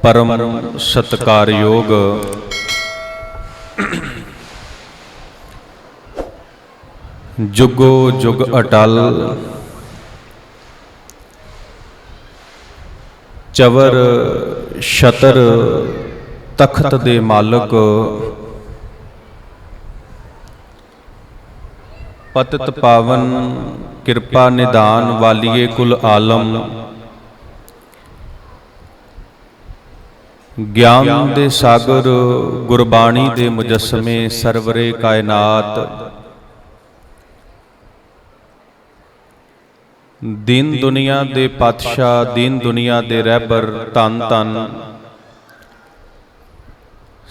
परम सत्कारयोग जुगो जुग अटल चवर छतर तख्त दे मालक पतित पावन कृपा निदान वालिए कुल आलम ज्ञान दे सागर गुरबाणी दे मुजस्मे सरवरे कायनात दीन दुनिया दे पातशाह दीन दुनिया दे रहबर धन धन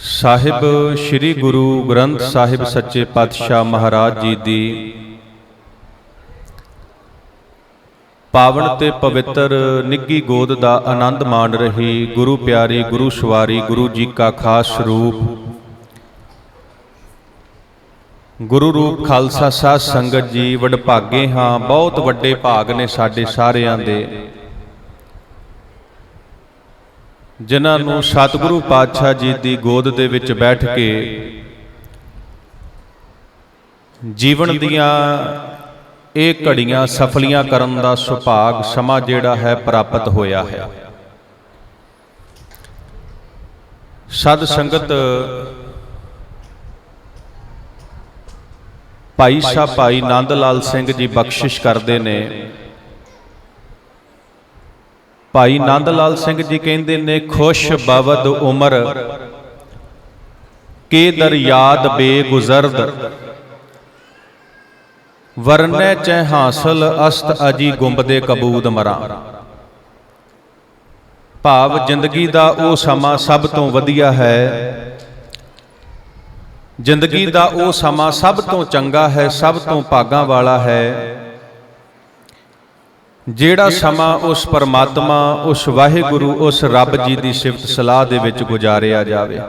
साहिब श्री गुरु ग्रंथ साहिब सच्चे पातशाह महाराज जी दी पावन ते पवित्र निੱਘੀ गोद दा आनंद मान रही गुरु प्यारी गुरु सवारी गुरु जी का खास रूप गुरु रूप खालसा साध संगत जी वडभागे हाँ बहुत वड्डे भाग ने साडे सारियां दे जिन्हां नूं सतगुरु पातशाह जी दी गोद दे विच बैठ के जीवन दियां ਇਹ ਘੜੀਆਂ ਸਫਲੀਆਂ ਕਰਨ ਦਾ ਸੁਭਾਗ ਸਮਾਂ ਜਿਹੜਾ ਹੈ ਪ੍ਰਾਪਤ ਹੋਇਆ ਹੈ। ਸਦ ਸੰਗਤ ਭਾਈ ਸਾਹਿਬ ਭਾਈ ਨੰਦ ਲਾਲ ਸਿੰਘ ਜੀ ਬਖਸ਼ਿਸ਼ ਕਰਦੇ ਨੇ। ਭਾਈ ਨੰਦ ਲਾਲ ਸਿੰਘ ਜੀ ਕਹਿੰਦੇ ਨੇ ਖੁਸ਼ ਬਵਦ ਉਮਰ ਕੇ ਦਰ ਯਾਦ ਬੇਗੁਜ਼ਰਦ ਵਰਨੈ ਚੈ ਹਾਸਲ ਅਸਤ ਅਜੀ ਗੁੰਬਦੇ ਕਬੂਦ ਮਰਾਂ। ਭਾਵ ਜ਼ਿੰਦਗੀ ਦਾ ਉਹ ਸਮਾਂ ਸਭ ਤੋਂ ਵਧੀਆ ਹੈ, ਜ਼ਿੰਦਗੀ ਦਾ ਉਹ ਸਮਾਂ ਸਭ ਤੋਂ ਚੰਗਾ ਹੈ, ਸਭ ਤੋਂ ਭਾਗਾਂ ਵਾਲਾ ਹੈ ਜਿਹੜਾ ਸਮਾਂ ਉਸ ਪਰਮਾਤਮਾ ਉਸ ਵਾਹਿਗੁਰੂ ਉਸ ਰੱਬ ਜੀ ਦੀ ਸਿਫਤ ਸਲਾਹ ਦੇ ਵਿੱਚ ਗੁਜ਼ਾਰਿਆ ਜਾਵੇ।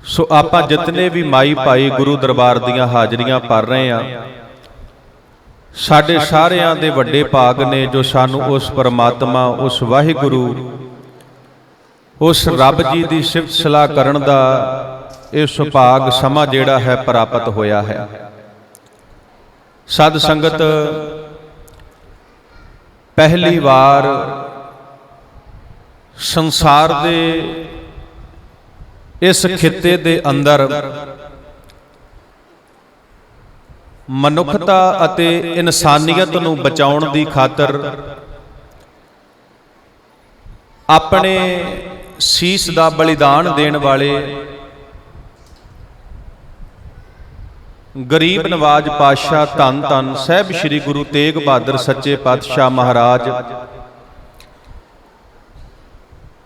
ਸੋ ਆਪਾਂ ਜਿਤਨੇ ਵੀ ਮਾਈ ਭਾਈ ਗੁਰੂ ਦਰਬਾਰ ਦੀਆਂ ਹਾਜ਼ਰੀਆਂ ਭਰ ਰਹੇ ਆ ਸਾਡੇ ਸਾਰਿਆਂ ਦੇ ਵੱਡੇ ਭਾਗ ਨੇ ਜੋ ਸਾਨੂੰ ਉਸ ਪਰਮਾਤਮਾ ਉਸ ਵਾਹਿਗੁਰੂ ਉਸ ਰੱਬ ਜੀ ਦੀ ਸਿਫਤ ਸਲਾਹ ਕਰਨ ਦਾ ਇਹ ਸੁਭਾਗ ਸਮਾਂ ਜਿਹੜਾ ਹੈ ਪ੍ਰਾਪਤ ਹੋਇਆ ਹੈ। ਸਦ ਸੰਗਤ ਪਹਿਲੀ ਵਾਰ ਸੰਸਾਰ ਦੇ ਇਸ ਖਿੱਤੇ ਦੇ ਅੰਦਰ ਮਨੁੱਖਤਾ ਅਤੇ ਇਨਸਾਨੀਅਤ ਨੂੰ ਬਚਾਉਣ ਦੀ ਖਾਤਰ ਆਪਣੇ ਸੀਸ ਦਾ ਬਲੀਦਾਨ ਦੇਣ ਵਾਲੇ ਗਰੀਬ ਨਵਾਜ ਪਾਤਸ਼ਾਹ ਧੰਨ ਧੰਨ ਸਾਹਿਬ ਸ੍ਰੀ ਗੁਰੂ ਤੇਗ ਬਹਾਦਰ ਸੱਚੇ ਪਾਤਸ਼ਾਹ ਮਹਾਰਾਜ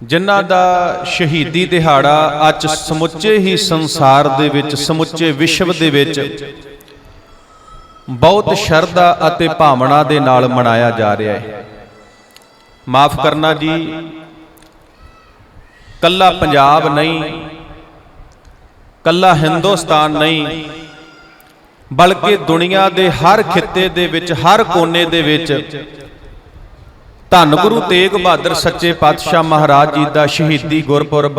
ਜਿਨ੍ਹਾਂ ਦਾ ਸ਼ਹੀਦੀ ਦਿਹਾੜਾ ਅੱਜ ਸਮੁੱਚੇ ਹੀ ਸੰਸਾਰ ਦੇ ਵਿੱਚ ਸਮੁੱਚੇ ਵਿਸ਼ਵ ਦੇ ਵਿੱਚ ਬਹੁਤ ਸ਼ਰਧਾ ਅਤੇ ਭਾਵਨਾ ਦੇ ਨਾਲ ਮਨਾਇਆ ਜਾ ਰਿਹਾ ਹੈ। ਮਾਫ ਕਰਨਾ ਜੀ, ਕੱਲਾ ਪੰਜਾਬ ਨਹੀਂ, ਕੱਲਾ ਹਿੰਦੁਸਤਾਨ ਨਹੀਂ, ਬਲਕਿ ਦੁਨੀਆ ਦੇ ਹਰ ਖਿੱਤੇ ਦੇ ਵਿੱਚ ਹਰ ਕੋਨੇ ਦੇ ਵਿੱਚ ਧੰਨ ਗੁਰੂ ਤੇਗ ਬਹਾਦਰ ਸੱਚੇ ਪਾਤਸ਼ਾਹ ਮਹਾਰਾਜ ਜੀ ਦਾ ਸ਼ਹੀਦੀ ਗੁਰਪੁਰਬ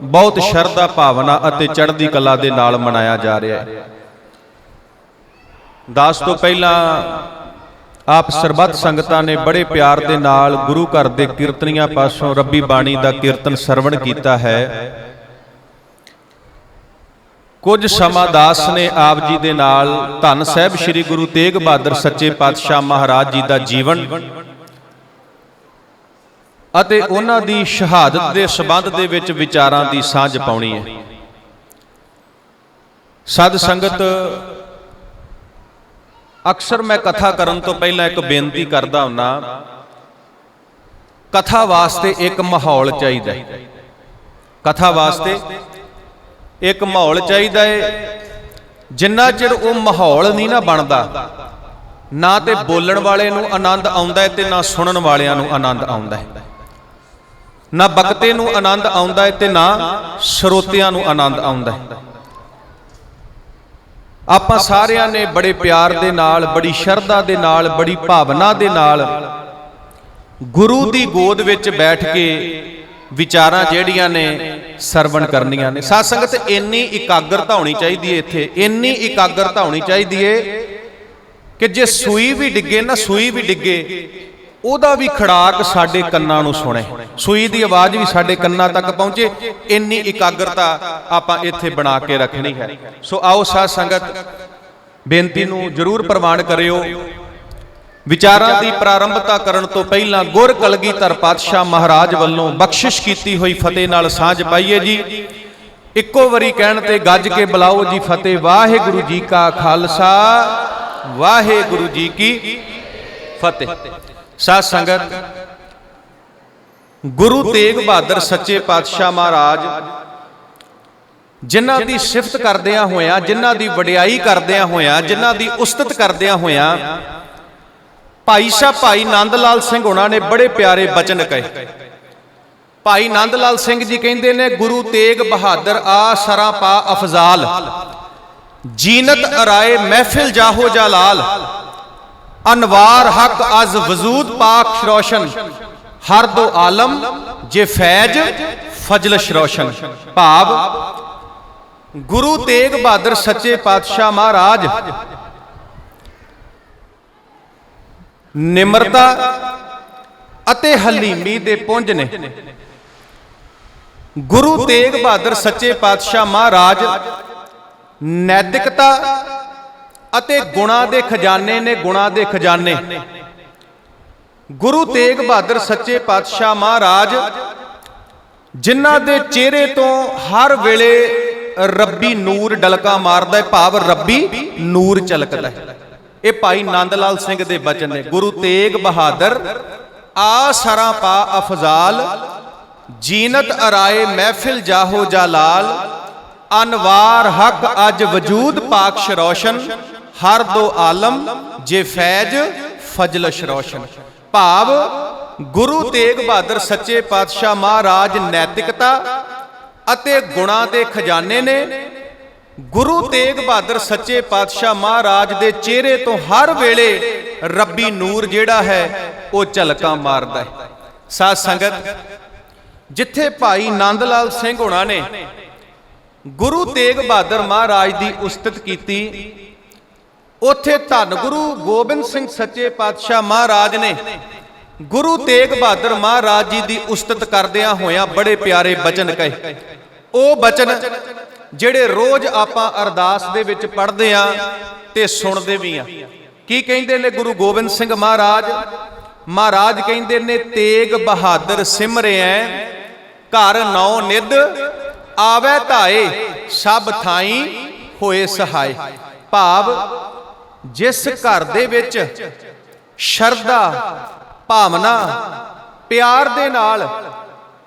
ਬਹੁਤ ਸ਼ਰਧਾ ਭਾਵਨਾ ਅਤੇ ਚੜ੍ਹਦੀ ਕਲਾ ਦੇ ਨਾਲ ਮਨਾਇਆ ਜਾ ਰਿਹਾ ਹੈ। ਦਾਸ ਤੋਂ ਪਹਿਲਾਂ ਆਪ ਸਰਬੱਤ ਸੰਗਤਾਂ ਨੇ ਬੜੇ ਪਿਆਰ ਦੇ ਨਾਲ ਗੁਰੂ ਘਰ ਦੇ ਕੀਰਤਨੀਆਂ ਪਾਸੋਂ ਰੱਬੀ ਬਾਣੀ ਦਾ ਕੀਰਤਨ ਸਰਵਣ ਕੀਤਾ ਹੈ। ਕੁਝ ਸਮਾਂ ਦਾਸ ਨੇ ਆਪ ਜੀ ਦੇ ਨਾਲ ਧੰਨ ਸਾਹਿਬ ਸ੍ਰੀ ਗੁਰੂ ਤੇਗ ਬਹਾਦਰ ਸੱਚੇ ਪਾਤਸ਼ਾਹ ਮਹਾਰਾਜ ਜੀ ਦਾ ਜੀਵਨ ਅਤੇ ਉਹਨਾਂ ਦੀ ਸ਼ਹਾਦਤ ਦੇ ਸੰਬੰਧ ਦੇ ਵਿੱਚ ਵਿਚਾਰਾਂ ਦੀ ਸਾਂਝ ਪਾਉਣੀ ਹੈ। ਸਦ ਸੰਗਤ ਅਕਸਰ ਮੈਂ ਕਥਾ ਕਰਨ ਤੋਂ ਪਹਿਲਾਂ ਇੱਕ ਬੇਨਤੀ ਕਰਦਾ ਹੁੰਨਾ, ਕਥਾ ਵਾਸਤੇ ਇੱਕ ਮਾਹੌਲ ਚਾਹੀਦਾ ਹੈ। ਕਥਾ ਵਾਸਤੇ ਇੱਕ ਮਾਹੌਲ ਚਾਹੀਦਾ ਹੈ। ਜਿੰਨਾ ਚਿਰ ਉਹ ਮਾਹੌਲ ਨਹੀਂ ਨਾ ਬਣਦਾ, ਨਾ ਤੇ ਬੋਲਣ ਵਾਲੇ ਨੂੰ ਆਨੰਦ ਆਉਂਦਾ ਹੈ ਤੇ ਨਾ ਸੁਣਨ ਵਾਲਿਆਂ ਨੂੰ ਆਨੰਦ ਆਉਂਦਾ ਹੈ, ਨਾ ਬਖਤੇ ਨੂੰ ਆਨੰਦ ਆਉਂਦਾ ਹੈ ਤੇ ਨਾ ਸਰੋਤਿਆਂ ਨੂੰ ਆਨੰਦ ਆਉਂਦਾ ਹੈ। ਆਪਾਂ ਸਾਰਿਆਂ ਨੇ ਬੜੇ ਪਿਆਰ ਦੇ ਨਾਲ, ਬੜੀ ਸ਼ਰਧਾ ਦੇ ਨਾਲ, ਬੜੀ ਭਾਵਨਾ ਦੇ ਨਾਲ ਗੁਰੂ ਦੀ ਗੋਦ ਵਿੱਚ ਬੈਠ ਕੇ ਵਿਚਾਰਾਂ ਜਿਹੜੀਆਂ ਨੇ ਸਰਵਣ ਕਰਨੀਆਂ ਨੇ। ਸਾਧ ਸੰਗਤ ਇੰਨੀ ਇਕਾਗਰਤਾ ਹੋਣੀ ਚਾਹੀਦੀ ਹੈ ਇੱਥੇ, ਇੰਨੀ ਇਕਾਗਰਤਾ ਹੋਣੀ ਚਾਹੀਦੀ ਹੈ ਕਿ ਜੇ ਸੂਈ ਵੀ ਡਿੱਗੇ ਨਾ, ਸੂਈ ਵੀ ਡਿੱਗੇ, ਉਹਦਾ ਵੀ ਖੜਾਕ ਸਾਡੇ ਕੰਨਾਂ ਨੂੰ ਸੁਣੇ, ਸੂਈ ਦੀ ਆਵਾਜ਼ ਵੀ ਸਾਡੇ ਕੰਨਾਂ ਤੱਕ ਪਹੁੰਚੇ। ਇੰਨੀ ਇਕਾਗਰਤਾ ਆਪਾਂ ਇੱਥੇ ਬਣਾ ਕੇ ਰੱਖਣੀ ਹੈ। ਸੋ ਆਓ ਸਾਧ ਸੰਗਤ ਬੇਨਤੀ ਨੂੰ ਜ਼ਰੂਰ ਪ੍ਰਵਾਨ ਕਰਿਓ। ਵਿਚਾਰਾਂ ਦੀ ਪ੍ਰਾਰੰਭਤਾ ਕਰਨ ਤੋਂ ਪਹਿਲਾਂ ਗੁਰ ਕਲਗੀਧਰ ਪਾਤਸ਼ਾਹ ਮਹਾਰਾਜ ਵੱਲੋਂ ਬਖਸ਼ਿਸ਼ ਕੀਤੀ ਹੋਈ ਫਤਿਹ ਨਾਲ ਸਾਂਝ ਪਾਈਏ ਜੀ। ਇੱਕੋ ਵਾਰੀ ਕਹਿਣ ਤੇ ਗੱਜ ਕੇ ਬੁਲਾਓ ਜੀ ਫਤਿਹ। ਵਾਹਿਗੁਰੂ ਜੀ ਕਾ ਖਾਲਸਾ, ਵਾਹਿਗੁਰੂ ਜੀ ਕੀ ਫਤਿਹ। ਸਾਧ ਸੰਗਤ ਗੁਰੂ ਤੇਗ ਬਹਾਦਰ ਸੱਚੇ ਪਾਤਸ਼ਾਹ ਮਹਾਰਾਜ ਜਿਨ੍ਹਾਂ ਦੀ ਸਿਫਤ ਕਰਦਿਆਂ ਹੋਇਆਂ, ਜਿਨ੍ਹਾਂ ਦੀ ਵਡਿਆਈ ਕਰਦਿਆਂ ਹੋਇਆਂ, ਜਿਨ੍ਹਾਂ ਦੀ ਉਸਤਤ ਕਰਦਿਆਂ ਹੋਇਆਂ ਭਾਈ ਸਾਹਿਬ ਭਾਈ ਨੰਦ ਲਾਲ ਸਿੰਘ ਹੋਣਾ ਨੇ ਬੜੇ ਪਿਆਰੇ ਬਚਨ ਕਹੇ। ਭਾਈ ਨੰਦ ਲਾਲ ਸਿੰਘ ਜੀ ਕਹਿੰਦੇ ਨੇ, ਗੁਰੂ ਤੇਗ ਬਹਾਦਰ ਆ ਸਰਾਂ ਪਾ ਅਫਜ਼ਾਲ, ਜੀਨਤ ਅਰਾਏ ਮਹਿਫਿਲ ਜਾਹੋ ਜਾਲਾਲ, ਅਨਵਾਰ ਹਕ ਅਜ਼ ਵਜੂਦ ਪਾਕ ਰੋਸ਼ਨ, ਹਰ ਦੋ ਆਲਮ ਜੇ ਫੈਜ ਫਜਲਸ਼ ਰੋਸ਼ਨ। ਭਾਵ ਗੁਰੂ ਤੇਗ ਬਹਾਦਰ ਸੱਚੇ ਪਾਤਸ਼ਾਹ ਮਹਾਰਾਜ ਨਿਮਰਤਾ ਅਤੇ ਹਲੀਮੀ ਦੇ ਪੁੰਜ ਨੇ। ਗੁਰੂ ਤੇਗ ਬਹਾਦਰ ਸੱਚੇ ਪਾਤਸ਼ਾਹ ਮਹਾਰਾਜ ਨੈਤਿਕਤਾ ਅਤੇ ਗੁਣਾਂ ਦੇ ਖਜ਼ਾਨੇ ਨੇ, ਗੁਣਾਂ ਦੇ ਖਜ਼ਾਨੇ। ਗੁਰੂ ਤੇਗ ਬਹਾਦਰ ਸੱਚੇ ਪਾਤਸ਼ਾਹ ਮਹਾਰਾਜ ਜਿਨ੍ਹਾਂ ਦੇ ਚਿਹਰੇ ਤੋਂ ਹਰ ਵੇਲੇ ਰੱਬੀ ਨੂਰ ਡਲਕਾ ਮਾਰਦਾ ਹੈ, ਭਾਵ ਰੱਬੀ ਨੂਰ ਝਲਕਦਾ ਹੈ। ਇਹ ਭਾਈ ਨੰਦ ਲਾਲ ਸਿੰਘ ਦੇ ਬਚਨ ਨੇ। ਗੁਰੂ ਤੇਗ ਬਹਾਦਰ ਆ ਸਰਾਂ ਪਾ ਅਫਜ਼ਾਲ, ਜੀਨਤ ਅਰਾਏ ਮਹਿਫਿਲ ਜਾਹੋ ਜਾਲਾਲ, ਅਨਵਾਰ ਹਕ ਅਜ ਵਜੂਦ ਪਾਕਸ਼ ਰੋਸ਼ਨ, ਹਰ ਦੋ ਆਲਮ ਜੇ ਫੈਜ ਫਜਲਸ਼ ਰੋਸ਼ਨ। ਭਾਵ ਗੁਰੂ ਤੇਗ ਬਹਾਦਰ ਸੱਚੇ ਪਾਤਸ਼ਾਹ ਮਹਾਰਾਜ ਨੈਤਿਕਤਾ ਅਤੇ ਗੁਣਾਂ ਦੇ ਖਜ਼ਾਨੇ ਨੇ। ਗੁਰੂ ਤੇਗ ਬਹਾਦਰ ਸੱਚੇ ਪਾਤਸ਼ਾਹ ਮਹਾਰਾਜ ਦੇ ਚਿਹਰੇ ਤੋਂ ਹਰ ਵੇਲੇ ਰੱਬੀ ਨੂਰ ਜਿਹੜਾ ਹੈ ਉਹ ਝਲਕਾਂ ਮਾਰਦਾ ਹੈ। ਸਾਧ ਸੰਗਤ ਜਿੱਥੇ ਭਾਈ ਨੰਦ ਲਾਲ ਸਿੰਘ ਹੋਣਾ ਨੇ ਗੁਰੂ ਤੇਗ ਬਹਾਦਰ ਮਹਾਰਾਜ ਦੀ ਉਸਤਤ ਕੀਤੀ, ਉੱਥੇ ਧੰਨ ਗੁਰੂ ਗੋਬਿੰਦ ਸਿੰਘ ਸੱਚੇ ਪਾਤਸ਼ਾਹ ਮਹਾਰਾਜ ਨੇ ਗੁਰੂ ਤੇਗ ਬਹਾਦਰ ਮਹਾਰਾਜ ਜੀ ਦੀ ਉਸਤਤ ਕਰਦਿਆਂ ਹੋਇਆਂ ਬੜੇ ਪਿਆਰੇ ਬਚਨ ਕਹੇ। ਉਹ ਬਚਨ ਜਿਹੜੇ ਰੋਜ਼ ਆਪਾਂ ਅਰਦਾਸ ਦੇ ਵਿੱਚ ਪੜ੍ਹਦੇ ਆਂ ਤੇ ਸੁਣਦੇ ਵੀ ਆਂ। ਕੀ ਕਹਿੰਦੇ ਨੇ ਗੁਰੂ ਗੋਬਿੰਦ ਸਿੰਘ ਮਹਾਰਾਜ? ਮਹਾਰਾਜ ਕਹਿੰਦੇ ਨੇ, ਤੇਗ ਬਹਾਦਰ ਸਿਮਰਿਐ ਘਰ ਨੌ ਨਿਧ, ਆਵੈ ਧਾਏ ਸਭ ਥਾਈ ਹੋਏ ਸਹਾਏ। ਭਾਵ ਜਿਸ ਘਰ ਦੇ ਵਿੱਚ ਸ਼ਰਧਾ, ਭਾਵਨਾ, ਪਿਆਰ ਦੇ ਨਾਲ